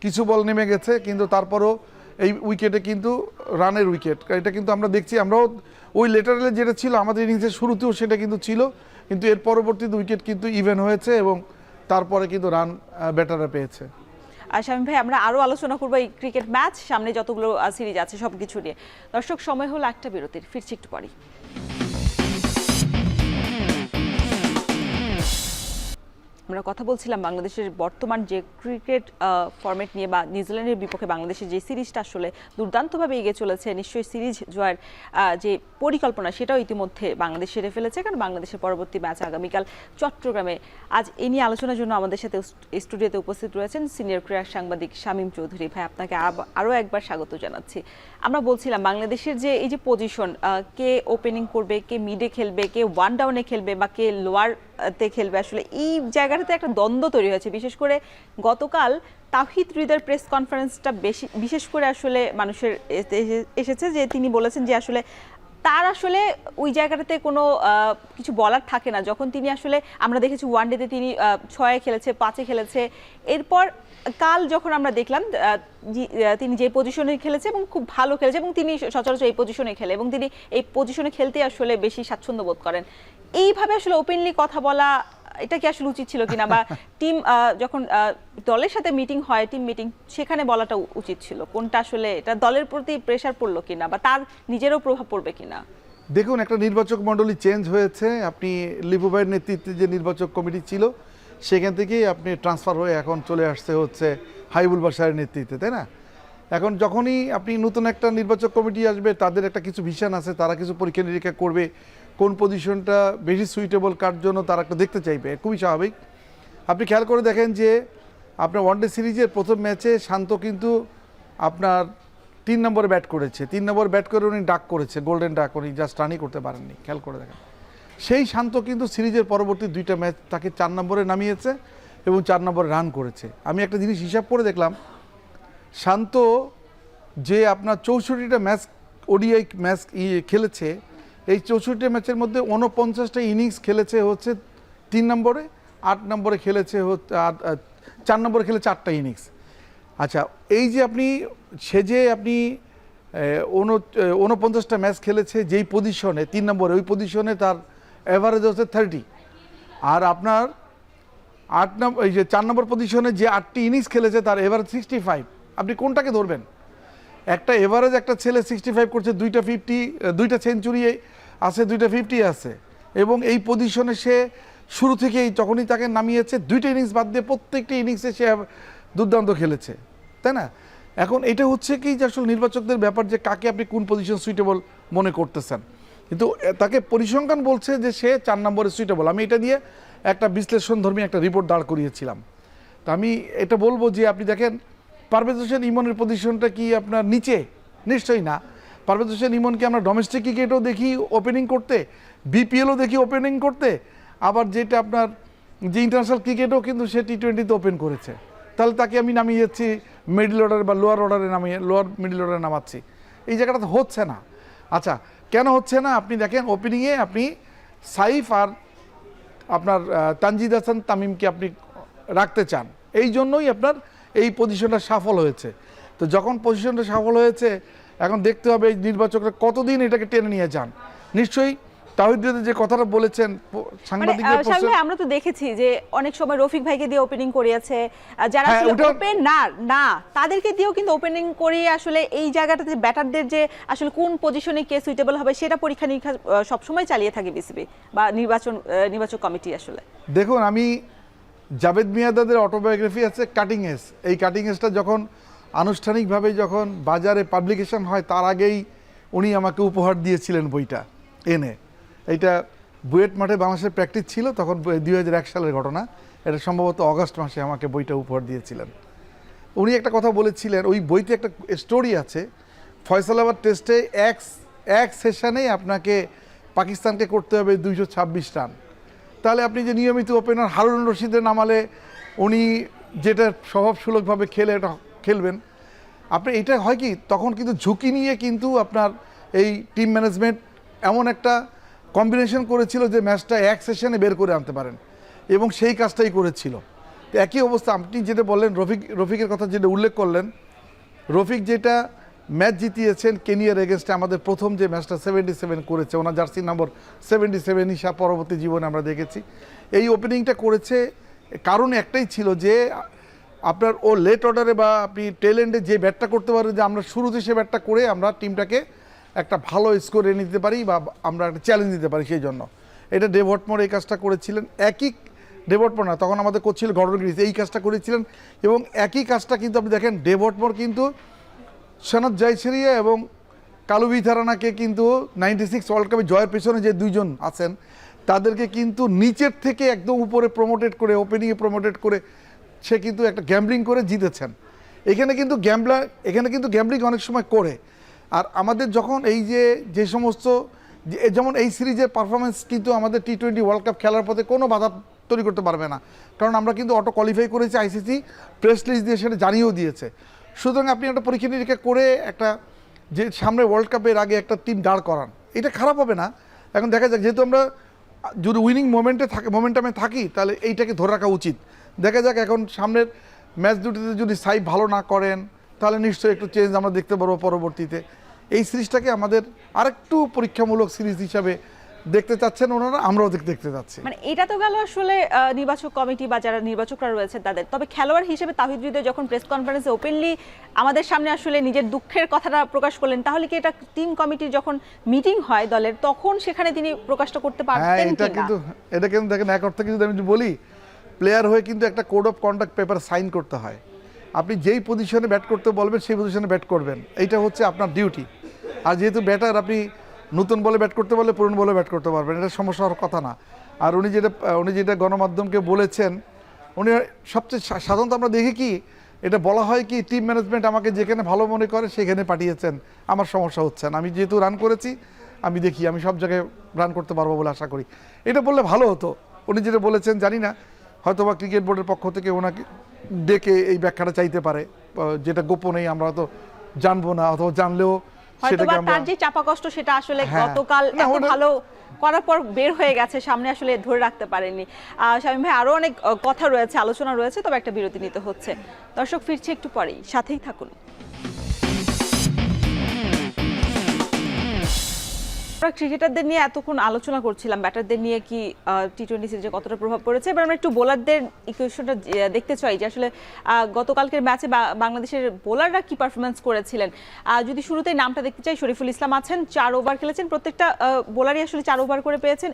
কিছু বল নেমে গেছে, কিন্তু তারপরও এই উইকেটে কিন্তু রানের উইকেট, এটা কিন্তু আমরা দেখছি। আমরাও ওই লেটারেলে যেটা ছিল আমাদের ইনিংসের শুরুতেও সেটা কিন্তু ছিল, কিন্তু এর পরবর্তীতে উইকেট কিন্তু ইভেন হয়েছে এবং তারপরে কিন্তু রান ব্যাটাররা পেয়েছে। আর শামীম ভাই, আমরা আরো আলোচনা করবো এই ক্রিকেট ম্যাচ, সামনে যতগুলো সিরিজ আছে সবকিছু নিয়ে। দর্শক, সময় হলো একটা বিরতির, ফিরছি একটু পরেই। আমরা কথা বলছিলাম বাংলাদেশের বর্তমান যে ক্রিকেট ফরম্যাট নিয়ে, বা নিউজিল্যান্ডের বিপক্ষে বাংলাদেশের যে সিরিজটা আসলে দুর্দান্তভাবে এগিয়ে চলেছে। নিশ্চয়ই সিরিজ জয়ের যে পরিকল্পনা, সেটাও ইতিমধ্যে বাংলাদেশ সেরে ফেলেছে, কারণ বাংলাদেশের পরবর্তী ম্যাচ আগামীকাল চট্টগ্রামে। আজ এ নিয়ে আলোচনার জন্য আমাদের সাথে স্টুডিওতে উপস্থিত রয়েছেন সিনিয়র ক্রীড়া সাংবাদিক শামীম চৌধুরী। ভাই, আপনাকে আরও একবার স্বাগত জানাচ্ছি। আমরা বলছিলাম বাংলাদেশের যে এই যে পজিশন, কে ওপেনিং করবে, কে মিডে খেলবে, কে ওয়ান ডাউনে খেলবে, বা কে লোয়ারতে খেলবে, আসলে এই জায়গাটাতে একটা দ্বন্দ্ব তৈরি হয়েছে। বিশেষ করে গতকাল তাওহিদ হৃদয়ের প্রেস কনফারেন্সটা বিশেষ করে আসলে মানুষের এসেছে, যে তিনি বলেছেন যে আসলে তার আসলে ওই জায়গাটাতে কোনো কিছু বলার থাকে না। যখন তিনি আসলে, আমরা দেখেছি ওয়ানডেতে তিনি 6-এ খেলেছে, 5-এ খেলেছে, এরপর কাল যখন আমরা দেখলাম তিনি যে পজিশনে খেলেছে এবং খুব ভালো খেলেছে, এবং তিনি সচরাচর এই পজিশনে খেলে এবং তিনি এই পজিশনে খেলতে আসলে বেশি স্বাচ্ছন্দ্য বোধ করেন। এইভাবে আসলে ওপেনলি কথা বলা, এটা কি আসলে উচিত ছিল কিনা, বা টিম যখন দলের সাথে মিটিং হয়, টিম মিটিং, সেখানে বলাটা উচিত ছিল? কোনটা আসলে, এটা দলের প্রতি প্রেসার পড়লো কিনা, বা তার নিজেরও প্রভাব পড়বে কিনা? দেখুন, একটা নির্বাচক মণ্ডলী চেঞ্জ হয়েছে। আপনি লিপু ভাইয়ের নেতৃত্বে যে নির্বাচক কমিটি ছিল, সেখান থেকেই আপনি ট্রান্সফার হয়ে এখন চলে আসছে হচ্ছে হাবিবুল বাশারের নেতৃত্বে, তাই না? এখন যখনই আপনি নতুন একটা নির্বাচক কমিটি আসবে, তাদের একটা কিছু ভিশন আছে, তারা কিছু পরীক্ষা নিরীক্ষা করবে, কোন পজিশনটা বেশি সুইটেবল কার জন্য তারা একটা দেখতে চাইবে, খুবই স্বাভাবিক। আপনি খেয়াল করে দেখেন যে আপনার ওয়ানডে সিরিজের প্রথম ম্যাচে শান্ত কিন্তু আপনার 3 নম্বরে ব্যাট করেছে। 3 নম্বর ব্যাট করে উনি ডাক করেছে, গোল্ডেন ডাক, উনি জাস্ট রানই করতে পারেননি। খেয়াল করে দেখেন, সেই শান্ত কিন্তু সিরিজের পরবর্তী 2টা ম্যাচ তাকে 4 নম্বরে নামিয়েছে এবং 4 নম্বরে রান করেছে। আমি একটা জিনিস হিসাব করে দেখলাম, শান্ত যে আপনার 64টা ম্যাচ ওডিআই ম্যাচ খেলেছে, এই 64টা ম্যাচের মধ্যে 49টা ইনিংস খেলেছে হচ্ছে 3 নম্বরে, 8 নম্বরে খেলেছে 4 নম্বরে খেলে 4টা ইনিংস। আচ্ছা, এই যে আপনি যে আপনি 49টা ম্যাচ খেলেছে যেই পজিশনে 3 নম্বরে, ওই পজিশনে তার অ্যাভারেজ হচ্ছে 30, আর আপনার 8 নম্বর, এই যে 4 নম্বর পজিশনে যে 8টি ইনিংস খেলেছে তার এভারেজ 65। আপনি কোনটাকে ধরবেন? একটা এভারেজ একটা ছেলে 65 করছে, 2টা 50, 2টা সেঞ্চুরি আছে, 2টা 50 আছে, এবং এই পজিশনে সে শুরু থেকেই যখনই তাকে নামিয়েছে 2টা ইনিংস বাদ দিয়ে প্রত্যেকটি ইনিংসে সে দুর্দান্ত খেলেছে, তাই না? এখন এটা হচ্ছে কি যে আসলে নির্বাচকদের ব্যাপার, যে কাকে আপনি কোন পজিশন সুইটেবল মনে করতেছেন, কিন্তু তাকে পরিসংখ্যান বলছে যে সে 4 নম্বরে সুইটেবল। আমি এটা দিয়ে একটা বিশ্লেষণধর্মী একটা রিপোর্ট দাঁড় করিয়েছিলাম। তো আমি এটা বলবো যে আপনি দেখেন পারভেজ হোসেন ইমনের পজিশনটা কি আপনার নিচে? নিশ্চয়ই না। পারভেজ হোসেন ইমনকে আমরা ডোমেস্টিক ক্রিকেটও দেখি ওপেনিং করতে, বিপিএলও দেখি ওপেনিং করতে, আবার যেটা আপনার যে ইন্টারন্যাশনাল ক্রিকেটও কিন্তু সে টি-20তে ওপেন করেছে। তাহলে তাকে আমি নামিয়ে যাচ্ছি মিডল অর্ডারে বা লোয়ার অর্ডারে নামিয়ে লোয়ার মিডল অর্ডারে নামাচ্ছি, এই জায়গাটা তো হচ্ছে না। আচ্ছা, কেন হচ্ছে না? আপনি দেখেন ওপেনিংয়ে আপনি সাইফ আর আপনার তানজিদ হাসান তামিমকে আপনি রাখতে চান, এই জন্যই আপনার এই পজিশনটা সফল হয়েছে। তো যখন পজিশনটা সফল হয়েছে, এখন দেখতে হবে এই নির্বাচকরা কতদিন এটাকে টেনে নিয়ে যান। নিশ্চয়ই তাহিদ যে কথাটা বলেছেন সাংবাদিকদের প্রশ্ন, আমরা তো দেখেছি যে অনেক সময় রফিক ভাইকে দিয়ে ওপেনিং করিয়েছে, যারা ওপেনার না তাদেরকে দিয়েও কিন্তু ওপেনিং করিয়ে আসলে এই জায়গাটাতে ব্যাটারদের যে আসলে কোন পজিশনে কে সুইটেবল হবে সেটা পরীক্ষা নিরীক্ষা সবসময় চালিয়ে থাকে বিসিবি বা নির্বাচক কমিটি। আসলে দেখুন, আমি জাভেদ মিয়াঁদাদের অটোবায়োগ্রাফি আছে কাটিং এজ, এই কাটিং এজটা যখন আনুষ্ঠানিকভাবে যখন বাজারে পাবলিকেশন হয় তার আগেই উনি আমাকে উপহার দিয়েছিলেন বইটা এনে। এইটা বুয়েট মাঠে বাংলাদেশের প্র্যাকটিস ছিল তখন, 2001 সালের ঘটনা, এটা সম্ভবত অগাস্ট মাসে আমাকে বইটা উপহার দিয়েছিলেন। উনি একটা কথা বলেছিলেন, ওই বইতে একটা স্টোরি আছে, ফয়সালাবাদ টেস্টে এক সেশনেই আপনাকে পাকিস্তানকে করতে হবে 226 রান। তাহলে আপনি যে নিয়মিত ওপেনার হারুন রশিদের নামালে উনি যেটা স্বভাবসুলভভাবে খেলে এটা খেলবেন, আপনি এটা হয় কি তখন কিন্তু ঝুঁকি নিয়ে কিন্তু আপনার এই টিম ম্যানেজমেন্ট এমন একটা কম্বিনেশন করেছিল যে ম্যাচটা এক সেশনে বের করে আনতে পারেন, এবং সেই কাজটাই করেছিল। তো একই অবস্থা আপনি যেটা বললেন, রফিকের কথা যেটা উল্লেখ করলেন, রফিক যেটা ম্যাচ জিতিয়েছেন কেনিয়ার এগেনস্টে, আমাদের প্রথম যে ম্যাচটা 77 করেছে, ওনার জার্সি নম্বর 77 হিসাব পরবর্তী জীবনে আমরা দেখেছি। এই ওপেনিংটা করেছে কারণ একটাই ছিল যে আপনার ও লেট অর্ডারে বা আপনি টেল এন্ডে যে ব্যাটটা করতে পারে, যে আমরা শুরুতে সে ব্যাটটা করে আমরা টিমটাকে একটা ভালো স্কোর এনে দিতে পারি বা আমরা একটা চ্যালেঞ্জ দিতে পারি, সেই জন্য এটা ডেভ হটমোর এই কাজটা করেছিলেন। একই ডেভ হটমোর না, তখন আমাদের কোচ ছিল গর্ডন গ্রিস, এই কাজটা করেছিলেন। এবং একই কাজটা কিন্তু আপনি দেখেন ডেভ হটমোর কিন্তু সনৎ জয়সরিয়া এবং কালুবি থারানাকে কিন্তু 96 ওয়ার্ল্ড কাপে জয়ের পেছনে যে দুইজন আছেন তাদেরকে কিন্তু নিচের থেকে একদম উপরে প্রমোটেড করে, ওপেনিংয়ে প্রমোটেড করে সে কিন্তু একটা গ্যাম্বলিং করে জিতেছেন। এখানে কিন্তু গ্যাম্বলিং অনেক সময় করে। আর আমাদের যখন এই যে সমস্ত যেমন এই সিরিজের পারফরমেন্স কিন্তু আমাদের টি-20 ওয়ার্ল্ড কাপ খেলার পথে কোনো বাধা তৈরি করতে পারবে না, কারণ আমরা কিন্তু অটো কোয়ালিফাই করেছি, আইসিসি প্রেস লিস্ট দিয়ে সেটা জানিয়েও দিয়েছে। সুতরাং আপনি একটা পরীক্ষা নিরীক্ষা করে একটা যে সামনে ওয়ার্ল্ড কাপের আগে একটা টিম দাঁড় করান, এটা খারাপ হবে না। এখন দেখা যাক, যেহেতু আমরা যদি উইনিং মোমেন্টামে থাকি তাহলে এইটাকে ধরে রাখা উচিত। দেখা যাক এখন সামনের ম্যাচ দুটিতে যদি সাইফ ভালো না করেন তাহলে নিশ্চয়ই একটু চেঞ্জ আমরা দেখতে পারবো পরবর্তীতে। এই সিরিজটাকে আমাদের আরেকটু পরীক্ষামূলক সিরিজ হিসাবে দেখতে চাচ্ছেন ওনারা, আমরাও দেখতে চাচ্ছি। মানে এটা তো গেল আসলে নির্বাচক কমিটি বা যারা নির্বাচকরা রয়েছে তাদের। তবে খেলোয়াড় হিসেবে তাহিদ হৃদয় যখন প্রেস কনফারেন্সে ওপেনলি আমাদের সামনে আসলে নিজের দুঃখের কথাটা প্রকাশ করলেন, তাহলে কি এটা টিম কমিটির যখন মিটিং হয় দলের তখন সেখানে তিনি প্রকাশটা করতে পারতেন কিনা? এটা কিন্তু দেখেন, এক অর্থে কিন্তু আমি বলি, প্লেয়ার হয়ে কিন্তু একটা code of conduct paper sign করতে হয়। আপনি যেই পজিশনে ব্যাট করতে বলবেন সেই পজিশনে ব্যাট করবেন, এইটা হচ্ছে আপনার ডিউটি। আর যেহেতু ব্যাটার, আপনি নতুন বলে ব্যাট করতে পারলে পুরনো বলে ব্যাট করতে পারবেন, এটা সমস্যা হওয়ার কথা না। আর উনি যেটা গণমাধ্যমকে বলেছেন, উনি সবচেয়ে সাধারণত আমরা দেখি কি এটা বলা হয় কি, টিম ম্যানেজমেন্ট আমাকে যেখানে ভালো মনে করে সেখানে পাঠিয়েছেন, আমার সমস্যা হচ্ছে না, আমি যেহেতু রান করেছি আমি দেখি আমি সব জায়গায় রান করতে পারবো বলে আশা করি। এটা বললে ভালো হতো। উনি যেটা বলেছেন জানি না, হয়তো বা ক্রিকেট বোর্ডের পক্ষ থেকে ওনাকে ডেকে এই ব্যাখ্যাটা চাইতে পারে, যেটা গোপনেই আমরা হয়তো জানবো না, অথবা জানলেও হয়তোবা তার যে চাপা কষ্ট সেটা আসলে গতকাল এত ভালো করার পর বের হয়ে গেছে সামনে, আসলে ধরে রাখতে পারেনি। শামীম ভাই, আরো অনেক কথা রয়েছে, আলোচনা রয়েছে, তবে একটা বিরতি নিতে হচ্ছে। দর্শক ফিরছে একটু পরেই, সাথেই থাকুন। আমরা ক্রিকেটারদের নিয়ে এতক্ষণ আলোচনা করছিলাম, ব্যাটারদের নিয়ে কি টি-20 সিরিজে কতটা প্রভাব পড়েছে। এবার আমরা একটু বোলারদের ইকুয়েশনটা দেখতে চাই যে আসলে গতকালকের ম্যাচে বাংলাদেশের বোলাররা কি পারফরমেন্স করেছিলেন। যদি শুরুতেই নামটা দেখতে চাই, শরীফুল ইসলাম আছেন, 4 ওভার খেলেছেন, প্রত্যেকটা বোলারই আসলে 4 ওভার করে পেয়েছেন।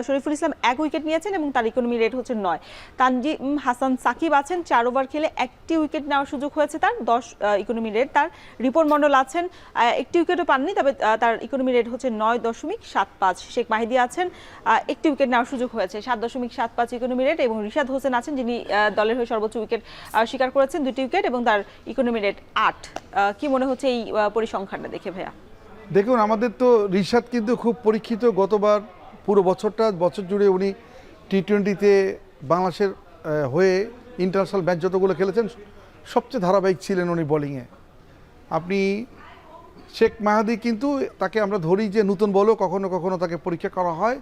শরীফুল ইসলাম 1 উইকেট নিয়েছেন এবং তার ইকোনমি রেট হচ্ছে 9। তানজিম হাসান সাকিব আছেন, 4 ওভার খেলে 1টি উইকেট নেওয়ার সুযোগ হয়েছে তার, 10 ইকোনমি রেট তার। রিপন মন্ডল আছেন, 1টি উইকেটও পাননি, তবে তার ইকোনমি রেট হচ্ছে 9, 7.75। শেখ মাহিদি আছেন, একটি উইকেট নেওয়ার সুযোগ হয়েছে, 7.75 ইকোনমি রেট, এবং রিশাদ হোসেন আছেন যিনি দলের হয়ে সর্বোচ্চ উইকেট শিকার করেছেন 2টি উইকেট, এবং তার ইকোনমি রেট 8। কি মনে হচ্ছে এই পরিসংখ্যানটা দেখে ভাইয়া? দেখুন, আমাদের তো রিশাদ কিন্তু খুব পরীক্ষিত। গতবার পুরো বছর জুড়ে উনি টি-20তে বাংলাদেশের হয়ে ইন্টারন্যাশনাল ম্যাচ যতগুলো খেলেছেন সবচেয়ে ধারাবাহিক ছিলেন উনি বোলিংয়ে। আপনি শেখ মাহাদি কিন্তু তাকে আমরা ধরি যে নতুন বলেও কখনো কখনো তাকে পরীক্ষা করা হয়,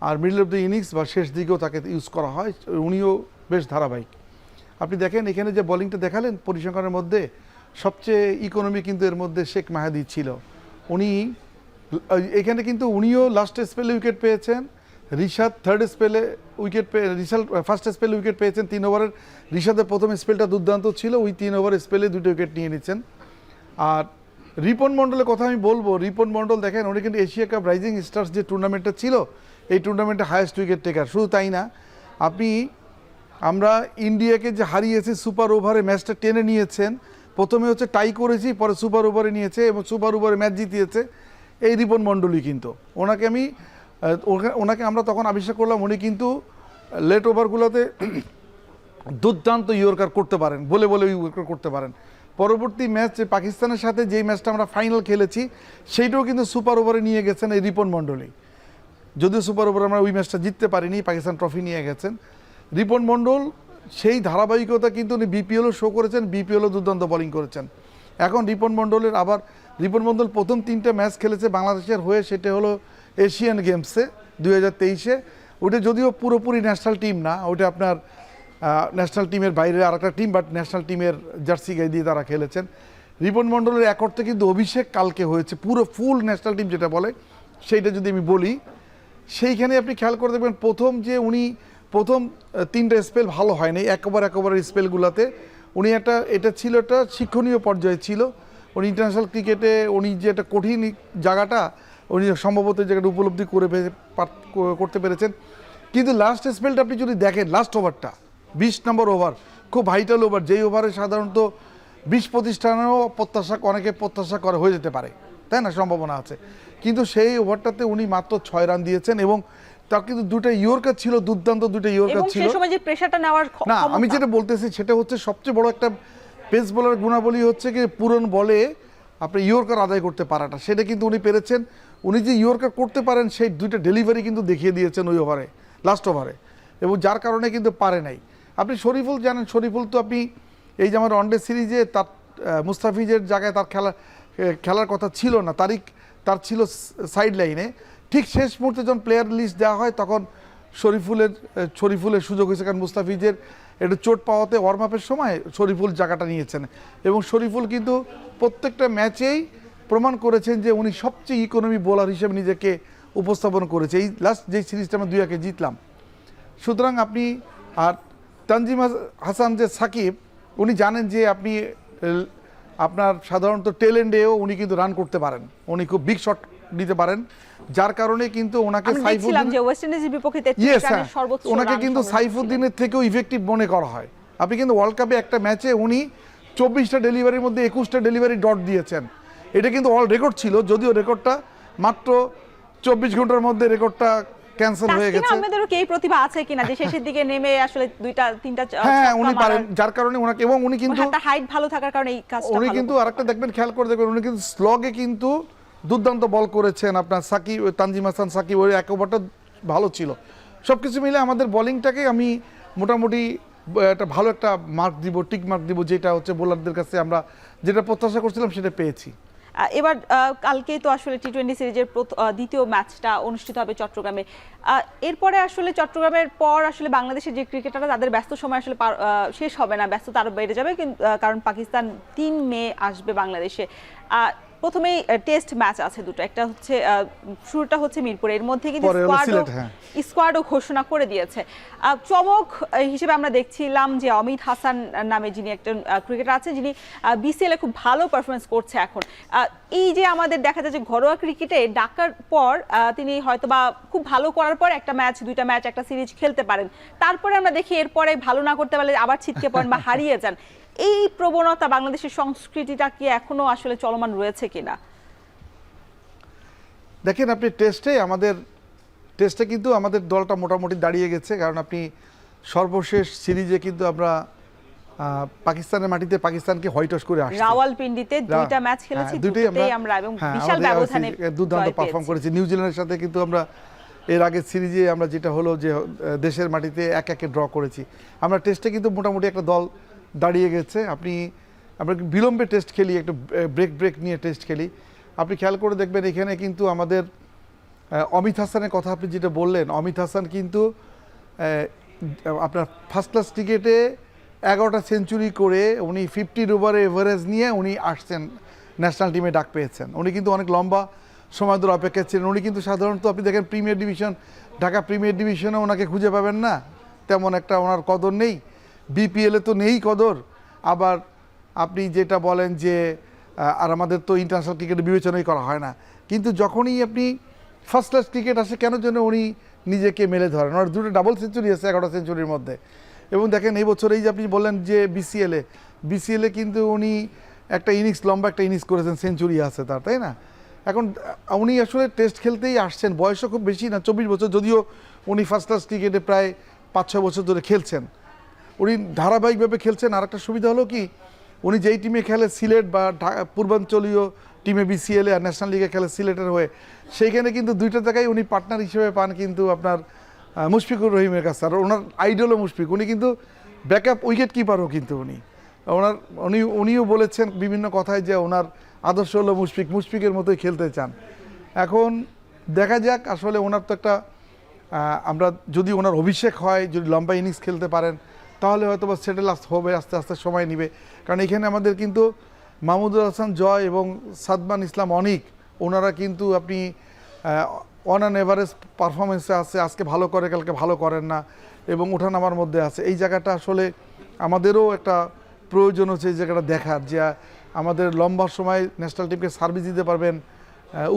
আর মিডল অফ দ্য ইনিংস বা শেষ দিকেও তাকে ইউজ করা হয়, উনিও বেশ ধারাবাহিক। আপনি দেখেন এখানে যে বোলিংটা দেখালেন পরিসংখ্যানের মধ্যে সবচেয়ে ইকোনমি কিন্তু এর মধ্যে শেখ মাহাদি ছিল। উনি এখানে কিন্তু উনিও লাস্ট স্পেলে উইকেট পেয়েছেন, রিশাদ থার্ড স্পেলে উইকেট পেয়ে ফার্স্ট স্পেলে উইকেট পেয়েছেন 3 ওভারের। রিশাদের প্রথম স্পেলটা দুর্দান্ত ছিল, ওই 3 ওভার স্পেলে 2টি উইকেট নিয়ে নিচ্ছেন। আর রিপন মণ্ডলের কথা আমি বলবো, রিপন মণ্ডল দেখেন উনি কিন্তু এশিয়া কাপ রাইজিং স্টার্স যে টুর্নামেন্টটা ছিল এই টুর্নামেন্টে হায়েস্ট উইকেট টেকার। শুধু তাই না, আমরা ইন্ডিয়াকে যে হারিয়েছি সুপার ওভারে ম্যাচটা টেনে নিয়েছেন, প্রথমে হচ্ছে টাই করেছি, পরে সুপার ওভারে নিয়েছে এবং সুপার ওভারে ম্যাচ জিতিয়েছে এই রিপন মণ্ডলই। কিন্তু ওনাকে আমরা তখন আবিষ্কার করলাম উনি কিন্তু লেট ওভারগুলোতে দুর্দান্ত ইয়র্কার করতে পারেন, বলে ইয়র্কার করতে পারেন। পরবর্তী ম্যাচ পাকিস্তানের সাথে যেই ম্যাচটা আমরা ফাইনাল খেলেছি সেইটাও কিন্তু সুপার ওভারে নিয়ে গেছেন এই রিপন মণ্ডলই। যদিও সুপার ওভারে আমরা ওই ম্যাচটা জিততে পারিনি, পাকিস্তান ট্রফি নিয়ে গেছেন রিপন মণ্ডল। সেই ধারাবাহিকতা কিন্তু উনি বিপিএলও শো করেছেন, বিপিএলও দুর্দান্ত বোলিং করেছেন। এখন রিপন মণ্ডল প্রথম 3টে ম্যাচ খেলেছে বাংলাদেশের হয়ে, সেটা হলো এশিয়ান গেমসে 2023-এ। ওটা যদিও পুরোপুরি ন্যাশনাল টিম না, ওটা আপনার ন্যাশনাল টিমের বাইরে আরেকটা টিম, বাট ন্যাশনাল টিমের জার্সি গায়ে দিয়ে তারা খেলেছেন। রিপন মণ্ডলের এক অর্থে কিন্তু অভিষেক কালকে হয়েছে, পুরো ফুল ন্যাশনাল টিম যেটা বলে সেইটা যদি আমি বলি, সেইখানে আপনি খেয়াল করে দেখবেন প্রথম 3টে স্পেল ভালো হয়নি, এক ওভারের স্পেলগুলোতে উনি এটা ছিল একটা শিক্ষণীয় পর্যায়ে ছিল। উনি ইন্টারন্যাশনাল ক্রিকেটে উনি যে একটা কঠিন জায়গাটা উনি সম্ভবত জায়গাটা উপলব্ধি করতে পেরেছেন। কিন্তু লাস্ট স্পেলটা আপনি যদি দেখেন, লাস্ট ওভারটা 20 নম্বর ওভার, খুব ভাইটাল ওভার, যেই ওভারে সাধারণত 20-25 রানেরও অনেকে প্রত্যাশা করে হয়ে যেতে পারে, তাই না, সম্ভাবনা আছে। কিন্তু সেই ওভারটাতে উনি মাত্র 6 রান দিয়েছেন এবং তার কিন্তু 2টা ইয়র্কার ছিল, দুর্দান্ত 2টা ইয়র্কার ছিল। সেই সময় যে প্রেসারটা নেওয়ার না, আমি যেটা বলতেছি সেটা হচ্ছে সবচেয়ে বড় একটা পেস বোলার গুণাবলী হচ্ছে কি পুরন বলে আপনি ইয়র্কার আদায় করতে পারাটা, সেটা কিন্তু উনি পেরেছেন। উনি যে ইয়র্কার করতে পারেন সেই 2টা ডেলিভারি কিন্তু দেখিয়ে দিয়েছেন ওই ওভারে, লাস্ট ওভারে, এবং যার কারণে কিন্তু পারে নাই। আপনি শরীফুল জানেন, শরীফুল তো আপনি এই যে আমার ওয়ানডে সিরিজে তার মুস্তাফিজের জায়গায় তার খেলার কথা ছিল না, তার ছিল সাইড লাইনে। ঠিক শেষ মুহূর্তে যখন প্লেয়ার লিস্ট দেওয়া হয় তখন শরীফুলের সুযোগ হয়েছে, কারণ মুস্তাফিজের একটু চোট পাওয়াতে ওয়ার্ম আপের সময় শরীফুল জায়গাটা নিয়েছেন এবং শরীফুল কিন্তু প্রত্যেকটা ম্যাচেই প্রমাণ করেছেন যে উনি সবচেয়ে ইকোনমি বোলার হিসেবে নিজেকে উপস্থাপন করেছে। এই লাস্ট যে সিরিজটা আমরা 2-1 জিতলাম। সুতরাং আপনি আর তানজিম হাসান যে সাকিব, উনি জানেন যে আপনার সাধারণত টেল এন্ডেও উনি কিন্তু রান করতে পারেন, উনি খুব বিগ শট দিতে পারেন, যার কারণে কিন্তু ওনাকে ওনাকে কিন্তু সাইফুদ্দিনের থেকেও ইফেক্টিভ মনে করা হয়। আপনি কিন্তু ওয়ার্ল্ড কাপে একটা ম্যাচে উনি 24টা ডেলিভারির মধ্যে 21টা ডেলিভারি ডট দিয়েছেন, এটা কিন্তু অল রেকর্ড ছিল, যদিও রেকর্ডটা মাত্র 24 ঘন্টার মধ্যে রেকর্ডটা ক্যান্সেল হয়ে গেছে। আমাদেরও কি এই প্রতিভা আছে কিনা যে শেষের দিকে নেমে আসলে 2-3টা হ্যাঁ উনি পারেন, যার কারণে ওনাকে, এবং উনি কিন্তু তার হাইট ভালো থাকার কারণে এই কাজটা উনি কিন্তু আরেকটা দেখবেন, খেয়াল করে দেখবেন, উনি কিন্তু স্লগে কিন্তু দুর্দান্ত বল করেছেন। আপনার তানজিম হাসান সাকিব ওই এক ওভারটা ভালো ছিল। সবকিছু মিলে আমাদের বোলিংটাকে আমি মোটামুটি একটা ভালো একটা মার্ক দিব, টিক মার্ক দিব, যেটা হচ্ছে বোলারদের কাছে আমরা যেটা প্রত্যাশা করছিলাম সেটা পেয়েছি। এবার কালকেই তো আসলে টি-20 সিরিজের দ্বিতীয় ম্যাচটা অনুষ্ঠিত হবে চট্টগ্রামে। এরপরে আসলে চট্টগ্রামের পর আসলে বাংলাদেশের যে ক্রিকেটাররা তাদের ব্যস্ত সময় আসলে শেষ হবে না, ব্যস্ততা আরও বেড়ে যাবে, কারণ পাকিস্তান 3 মে আসবে বাংলাদেশে। প্রথমেই টেস্ট ম্যাচ আছে দুটো, একটা হচ্ছে শুরুটা হচ্ছে মিরপুরে, এর মধ্যে কিন্তু স্কোয়াডও ঘোষণা করে দিয়েছে। চমক হিসেবে আমরা দেখছিলাম যে অমিত হাসান নামে যিনি একজন ক্রিকেটার আছেন, যিনি বিসিএলে খুব ভালো পারফরমেন্স করছে এখন। এই যে আমাদের দেখা যায় যে ঘরোয়া ক্রিকেটে ডাকার পর তিনি হয়তোবা খুব ভালো করার পর একটা ম্যাচ, 2টা ম্যাচ, একটা সিরিজ খেলতে পারেন, তারপরে আমরা দেখি এরপরে ভালো না করতে পারলে আবার ছিটকে পড়েন বা হারিয়ে যান। এই প্রবণতা বাংলাদেশের সংস্কৃতিটা কি এখনো আসলে চলমান রয়েছে কিনা? দেখেন আপনি টেস্টে কিন্তু আমাদের দলটা মোটামুটি দাঁড়িয়ে গেছে, কারণ আপনি সর্বশেষ সিরিজে কিন্তু আমরা পাকিস্তানের মাটিতে পাকিস্তানকে হোয়াইট ওয়াশ করে আসছি। রাওয়ালপিন্ডিতে দুইটা ম্যাচ খেলেছি, দুটোতেই আমরা এবং বিশাল ব্যবধানে দুর্দান্ত পারফর্ম করেছি। নিউজিল্যান্ডের সাথে কিন্তু আমরা এর আগের সিরিজে আমরা যেটা হলো যে দেশের মাটিতে 1-1 ড্র করেছি। আমরা টেস্টে কিন্তু মোটামুটি একটা দল দাঁড়িয়ে গেছে। আমরা বিলম্বে টেস্ট খেলি, একটু ব্রেক নিয়ে টেস্ট খেলি। আপনি খেয়াল করে দেখবেন এখানে কিন্তু আমাদের অমিত হাসানের কথা আপনি যেটা বললেন, অমিত হাসান কিন্তু আপনার ফার্স্ট ক্লাস ক্রিকেটে 11টা সেঞ্চুরি করে উনি 50 ওভারে এভারেজ নিয়ে উনি আসছেন, ন্যাশনাল টিমে ডাক পেয়েছেন। উনি কিন্তু অনেক লম্বা সময় ধরে অপেক্ষা ছিলেন। উনি কিন্তু সাধারণত আপনি দেখেন প্রিমিয়ার ডিভিশন, ঢাকা প্রিমিয়ার ডিভিশনে ওনাকে খুঁজে পাবেন না, তেমন একটা ওনার কদর নেই। বিপিএলে তো নেই কদর। আবার আপনি যেটা বলেন যে আর আমাদের তো ইন্টারন্যাশনাল ক্রিকেটে বিবেচনাই করা হয় না, কিন্তু যখনই আপনি ফার্স্ট ক্লাস ক্রিকেট আসে কেন যেন উনি নিজেকে মেলে ধরেন। ওনার দুটো ডাবল সেঞ্চুরি আছে 11টা সেঞ্চুরির মধ্যে। এবং দেখেন এই বছর এই যে আপনি বললেন যে বিসিএলে কিন্তু উনি একটা লম্বা একটা ইনিংস করেছেন, সেঞ্চুরি আছে তার, তাই না? এখন উনি আসলে টেস্ট খেলতেই আসছেন, বয়সও খুব বেশি না, 24 বছর, যদিও উনি ফার্স্ট ক্লাস ক্রিকেটে প্রায় 5-6 বছর ধরে খেলছেন। উনি ধারাবাহিকভাবে খেলছেন। আর একটা সুবিধা হলো কি, উনি যেই টিমে খেলে সিলেট বা পূর্বাঞ্চলীয় টিমে বিসিএলে আর ন্যাশনাল লিগে খেলে সিলেটের হয়ে, সেইখানে কিন্তু দুইটা জায়গায় উনি পার্টনার হিসেবে পান কিন্তু আপনার মুশফিকুর রহিমের কাছে। আর ওনার আইডলও মুশফিক, উনি কিন্তু ব্যাকআপ উইকেট কিপারও কিন্তু উনিও বলেছেন বিভিন্ন কথায় যে ওনার আদর্শ হলো মুশফিকের মতোই খেলতে চান। এখন দেখা যাক, আসলে ওনার তো একটা আমরা যদি ওনার অভিষেক হয়, যদি লম্বা ইনিংস খেলতে পারেন, তাহলে হয়তো বা সেটেল হবে, আস্তে আস্তে সময় নেবে। কারণ এখানে আমাদের কিন্তু মাহমুদুল হাসান জয় এবং সাদমান ইসলাম অনিক, ওনারা কিন্তু আপনি অন অ্যান এভারেজ পারফরমেন্সে আছে, আজকে ভালো করে কালকে ভালো করেন না, এবং ওঠানামার মধ্যে আছে। এই জায়গাটা আসলে আমাদেরও একটা প্রয়োজন হচ্ছে এই জায়গাটা দেখার, যে আমাদের লম্বা সময় ন্যাশনাল টিমকে সার্ভিস দিতে পারবেন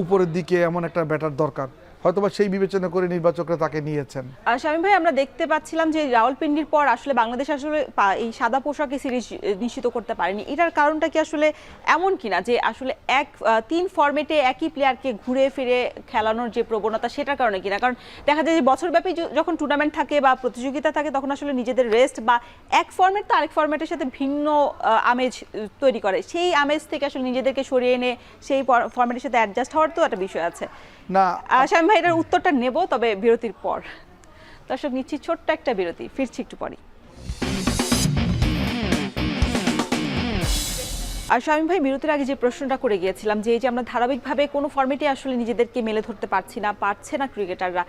উপরের দিকে এমন একটা ব্যাটার দরকার। হয়তোবা সেই বিবেচনা করে নির্বাচকরা তাকে নিয়েছেন। শামীম ভাই, আমরা দেখতে পাচ্ছিলাম যে রাওয়ালপিন্ডির পর আসলে বাংলাদেশ আসলে এই সাদা পোশাকে সিরিজ নিশ্চিত করতে পারেনি। এটার কারণটা কি আসলে এমন কিনা যে আসলে 3 ফরম্যাটে একই প্লেয়ারকে ঘুরে ফিরে খেলানোর যে প্রবণতা, সেটার কারণে কিনা? কারণ দেখা যায় যে বছরব্যাপী যখন টুর্নামেন্ট থাকে বা প্রতিযোগিতা থাকে, তখন আসলে নিজেদের রেস্ট বা এক ফরম্যাট তো আরেক ফরম্যাটের সাথে ভিন্ন আমেজ তৈরি করে, সেই আমেজ থেকে আসলে নিজেদেরকে সরিয়ে এনে সেই ফরম্যাটের সাথে অ্যাডজাস্ট হওয়ার তো একটা বিষয় আছে না। শামীম ভাই, এটার উত্তরটা নেব, তবে বিরতির পর। দর্শক, নিচ্ছি ছোট্ট একটা বিরতি, ফিরছি একটু পরে। আর শামীম ভাই, বিরতির আগে যে প্রশ্নটা করে গিয়েছিলাম যে এই যে আমরা ধারাবাহিকভাবে কোনো ফরম্যাটে আসলে নিজেদেরকে মেলে ধরতে পারছে না ক্রিকেটাররা,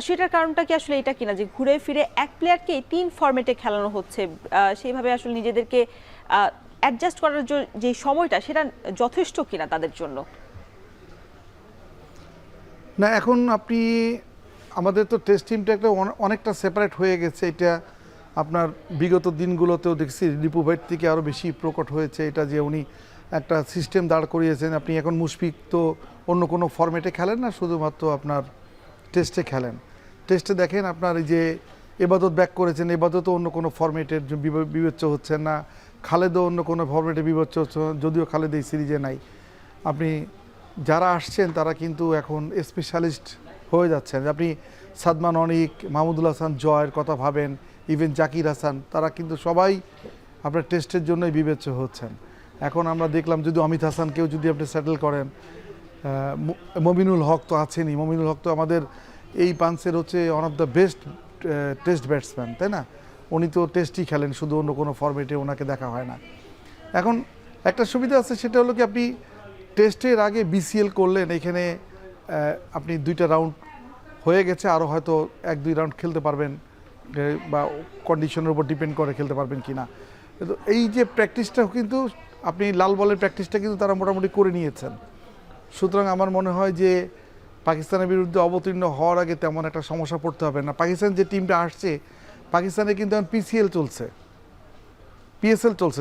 সেটার কারণটা কি আসলে এটা কিনা যে ঘুরে ফিরে এক প্লেয়ারকে 3 ফরম্যাটে খেলানো হচ্ছে, সেইভাবে আসলে নিজেদেরকে অ্যাডজাস্ট করার যে সময়টা, সেটা যথেষ্ট কিনা তাদের জন্য? না, এখন আপনি আমাদের তো টেস্ট টিমটা একটা অনেকটা সেপারেট হয়ে গেছে। এটা আপনার বিগত দিনগুলোতেও দেখছি রিপু ভাইয়ের থেকে আরও বেশি প্রকট হয়েছে এটা, যে উনি একটা সিস্টেম দাঁড় করিয়েছেন। আপনি এখন মুশফিক তো অন্য কোনো ফরম্যাটে খেলেন না, শুধুমাত্র আপনার টেস্টে খেলেন। টেস্টে দেখেন আপনার এই যে এবাদত ব্যাক করেছেন, এবাদতও অন্য কোনো ফরম্যাটের বিবেচ্য হচ্ছে না, খালেদও অন্য কোনো ফরম্যাটে বিবেচ্য হচ্ছে, যদিও খালেদ এই সিরিজে নাই। আপনি যারা আসছেন তারা কিন্তু এখন স্পেশালিস্ট হয়ে যাচ্ছেন। আপনি সাদমান অনিক, মাহমুদুল হাসান জয়ের কথা ভাবেন, ইভেন জাকির হাসান, তারা কিন্তু সবাই আপনার টেস্টের জন্যই বিবেচ্য হচ্ছেন। এখন আমরা দেখলাম যদি অমিত হাসানকেও যদি আপনি সেটেল করেন, মমিনুল হক তো আছেনই। মমিনুল হক তো আমাদের এই পাঞ্চের হচ্ছে one of the best test batsman, তাই না? উনি তো টেস্টই খেলেন, শুধু অন্য কোনো ফরম্যাটে ওনাকে দেখা হয় না। এখন একটা সুবিধা আছে, সেটা হলো কি, আপনি টেস্টের আগে বিসিএল করলেন, এখানে আপনি 2টা রাউন্ড হয়ে গেছে, আরও হয়তো 1-2 রাউন্ড খেলতে পারবেন, বা কন্ডিশনের উপর ডিপেন্ড করে খেলতে পারবেন কি না। কিন্তু এই যে প্র্যাকটিসটা কিন্তু আপনি লাল বলের প্র্যাকটিসটা কিন্তু তারা মোটামুটি করে নিয়েছেন। সুতরাং আমার মনে হয় যে পাকিস্তানের বিরুদ্ধে অবতীর্ণ হওয়ার আগে তেমন একটা সমস্যা পড়তে হবে না। পাকিস্তান যে টিমটা আসছে, পাকিস্তানে কিন্তু এখন পিএসএল চলছে,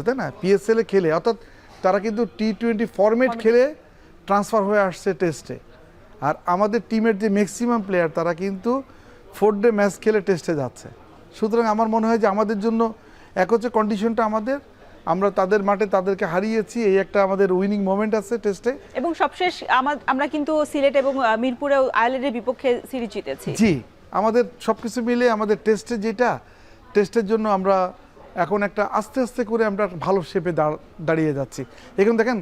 তাই না? পিএসএলে খেলে, অর্থাৎ তারা কিন্তু T20 ফরম্যাট খেলে ট্রান্সফার হয়ে আসছে টেস্টে। আর আমাদের টিমের যে ম্যাক্সিমাম প্লেয়ার, তারা কিন্তু 4 ডে ম্যাচ খেলে টেস্টে যাচ্ছে। সুতরাং আমার মনে হয় যে আমাদের জন্য এক হচ্ছে কন্ডিশনটা আমাদের, আমরা তাদের মাঠে তাদেরকে হারিয়েছি, এই একটা আমাদের উইনিং মোমেন্ট আছে টেস্টে। এবং সবশেষ আমরা কিন্তু সিলেট এবং মিরপুরেও আয়ারল্যান্ডের বিপক্ষে সিরিজ জিতেছি। জি, আমাদের সবকিছু মিলে আমাদের টেস্টে টেস্টের জন্য আমরা এখন একটা আস্তে আস্তে করে আমরা ভালো শেপে দাঁড়িয়ে যাচ্ছি। এখন দেখেন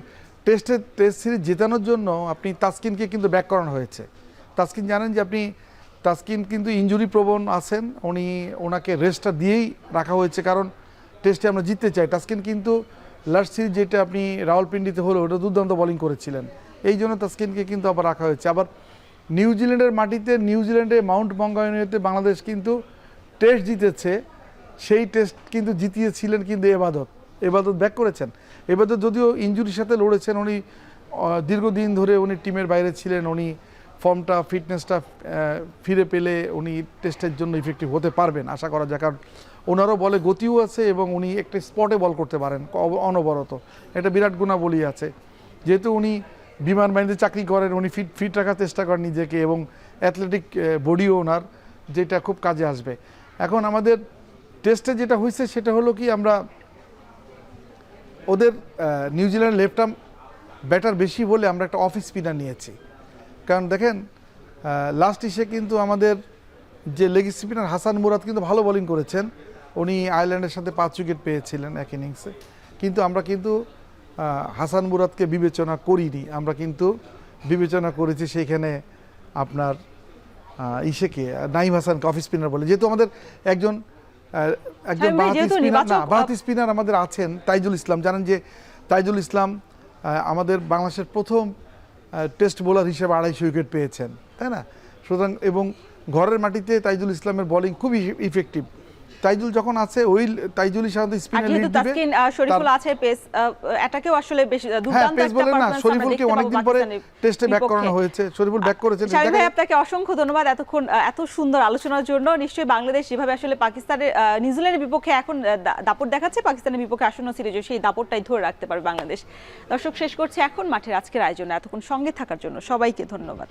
টেস্ট সিরিজ জেতানোর জন্য আপনি তাসকিনকে কিন্তু ব্যাক করানো হয়েছে। তাসকিন জানেন যে তাসকিন কিন্তু ইনজুরি প্রবণ আছেন, ওনাকে রেস্টটা দিয়েই রাখা হয়েছে, কারণ টেস্টে আমরা জিততে চাই। তাসকিন কিন্তু লাস্ট সিরিজ যেটা আপনি রাওয়ালপিন্ডিতে হলো ওটা দুর্দান্ত বোলিং করেছিলেন, এই জন্য তাসকিনকে কিন্তু আবার রাখা হয়েছে। আবার নিউজিল্যান্ডের মাটিতে, নিউজিল্যান্ডে মাউন্ট মঙ্গানুইতে বাংলাদেশ কিন্তু টেস্ট জিতেছে, সেই টেস্ট কিন্তু জিতিয়েছিলেন কিন্তু এবাদত ব্যাক করেছেন। এবাদত যদিও ইনজুরির সাথে লড়েছেন, উনি দীর্ঘদিন ধরে উনি টিমের বাইরে ছিলেন, উনি ফর্মটা ফিটনেসটা ফিরে পেলে উনি টেস্টের জন্য ইফেক্টিভ হতে পারবেন আশা করা যায়, কারণ ওনারও বলে গতিও আছে এবং উনি একটা স্পটে বল করতে পারেন অনবরত, এটা বিরাট গুণাবলী আছে। যেহেতু উনি বিমান বাহিনীতে চাকরি করেন, উনি ফিট রাখার চেষ্টা করেন নিজেকে, এবং অ্যাথলেটিক বডিও ওনার, যেটা খুব কাজে আসবে। এখন আমাদের টেস্টে যেটা হয়েছে সেটা হলো কি, আমরা ওদের নিউজিল্যান্ড লেফট আর্ম ব্যাটার বেশি বলে আমরা একটা অফ স্পিনার নিয়েছি। কারণ দেখেন লাস্ট ইসে কিন্তু আমাদের যে লেগ স্পিনার হাসান মুরাদ কিন্তু ভালো বোলিং করেছেন, উনি আয়ারল্যান্ডের সাথে 5 উইকেট পেয়েছিলেন এক ইনিংসে, কিন্তু আমরা কিন্তু হাসান মুরাদকে বিবেচনা করিনি, আমরা কিন্তু বিবেচনা করেছি সেইখানে আপনার ইসেকে নাইম হাসানকে অফ স্পিনার বলে, যেহেতু আমাদের একজন বাহাতি স্পিনার আমাদের আছেন তাইজুল ইসলাম। জানেন যে তাইজুল ইসলাম আমাদের বাংলাদেশের প্রথম টেস্ট বোলার হিসেবে 250 উইকেট পেয়েছেন, তাই না? সুতরাং এবং ঘরের মাটিতে তাইজুল ইসলামের বোলিং খুবই ইফেক্টিভ। তাইজুল যখন আছে ওই তাইজুলই সাধারণত স্পিনে লিড দিবে। তাসকিন শরীফুল আছে পেস অ্যাটাকেও আসলে বেশ দুর্দান্ত একটা পারফরম্যান্স। শরীফুলকে অনেকদিন পরে টেস্টে ব্যাক করানো হয়েছে, শরীফুল ব্যাক করেছেন। শাহিদ ভাই আপনাকে অসংখ্য ধন্যবাদ এত সুন্দর আলোচনার জন্য। নিশ্চয়ই বাংলাদেশ যেভাবে আসলে পাকিস্তানের নিউজিল্যান্ডের বিপক্ষে এখন দাপট দেখাচ্ছে, পাকিস্তানের বিপক্ষে আসন্ন সিরিজে সেই দাপটটাই ধরে রাখতে পারবে বাংলাদেশ। দর্শক, শেষ করছে এখন মাঠের আজকের আয়োজনে। এতক্ষণ সঙ্গে থাকার জন্য সবাইকে ধন্যবাদ।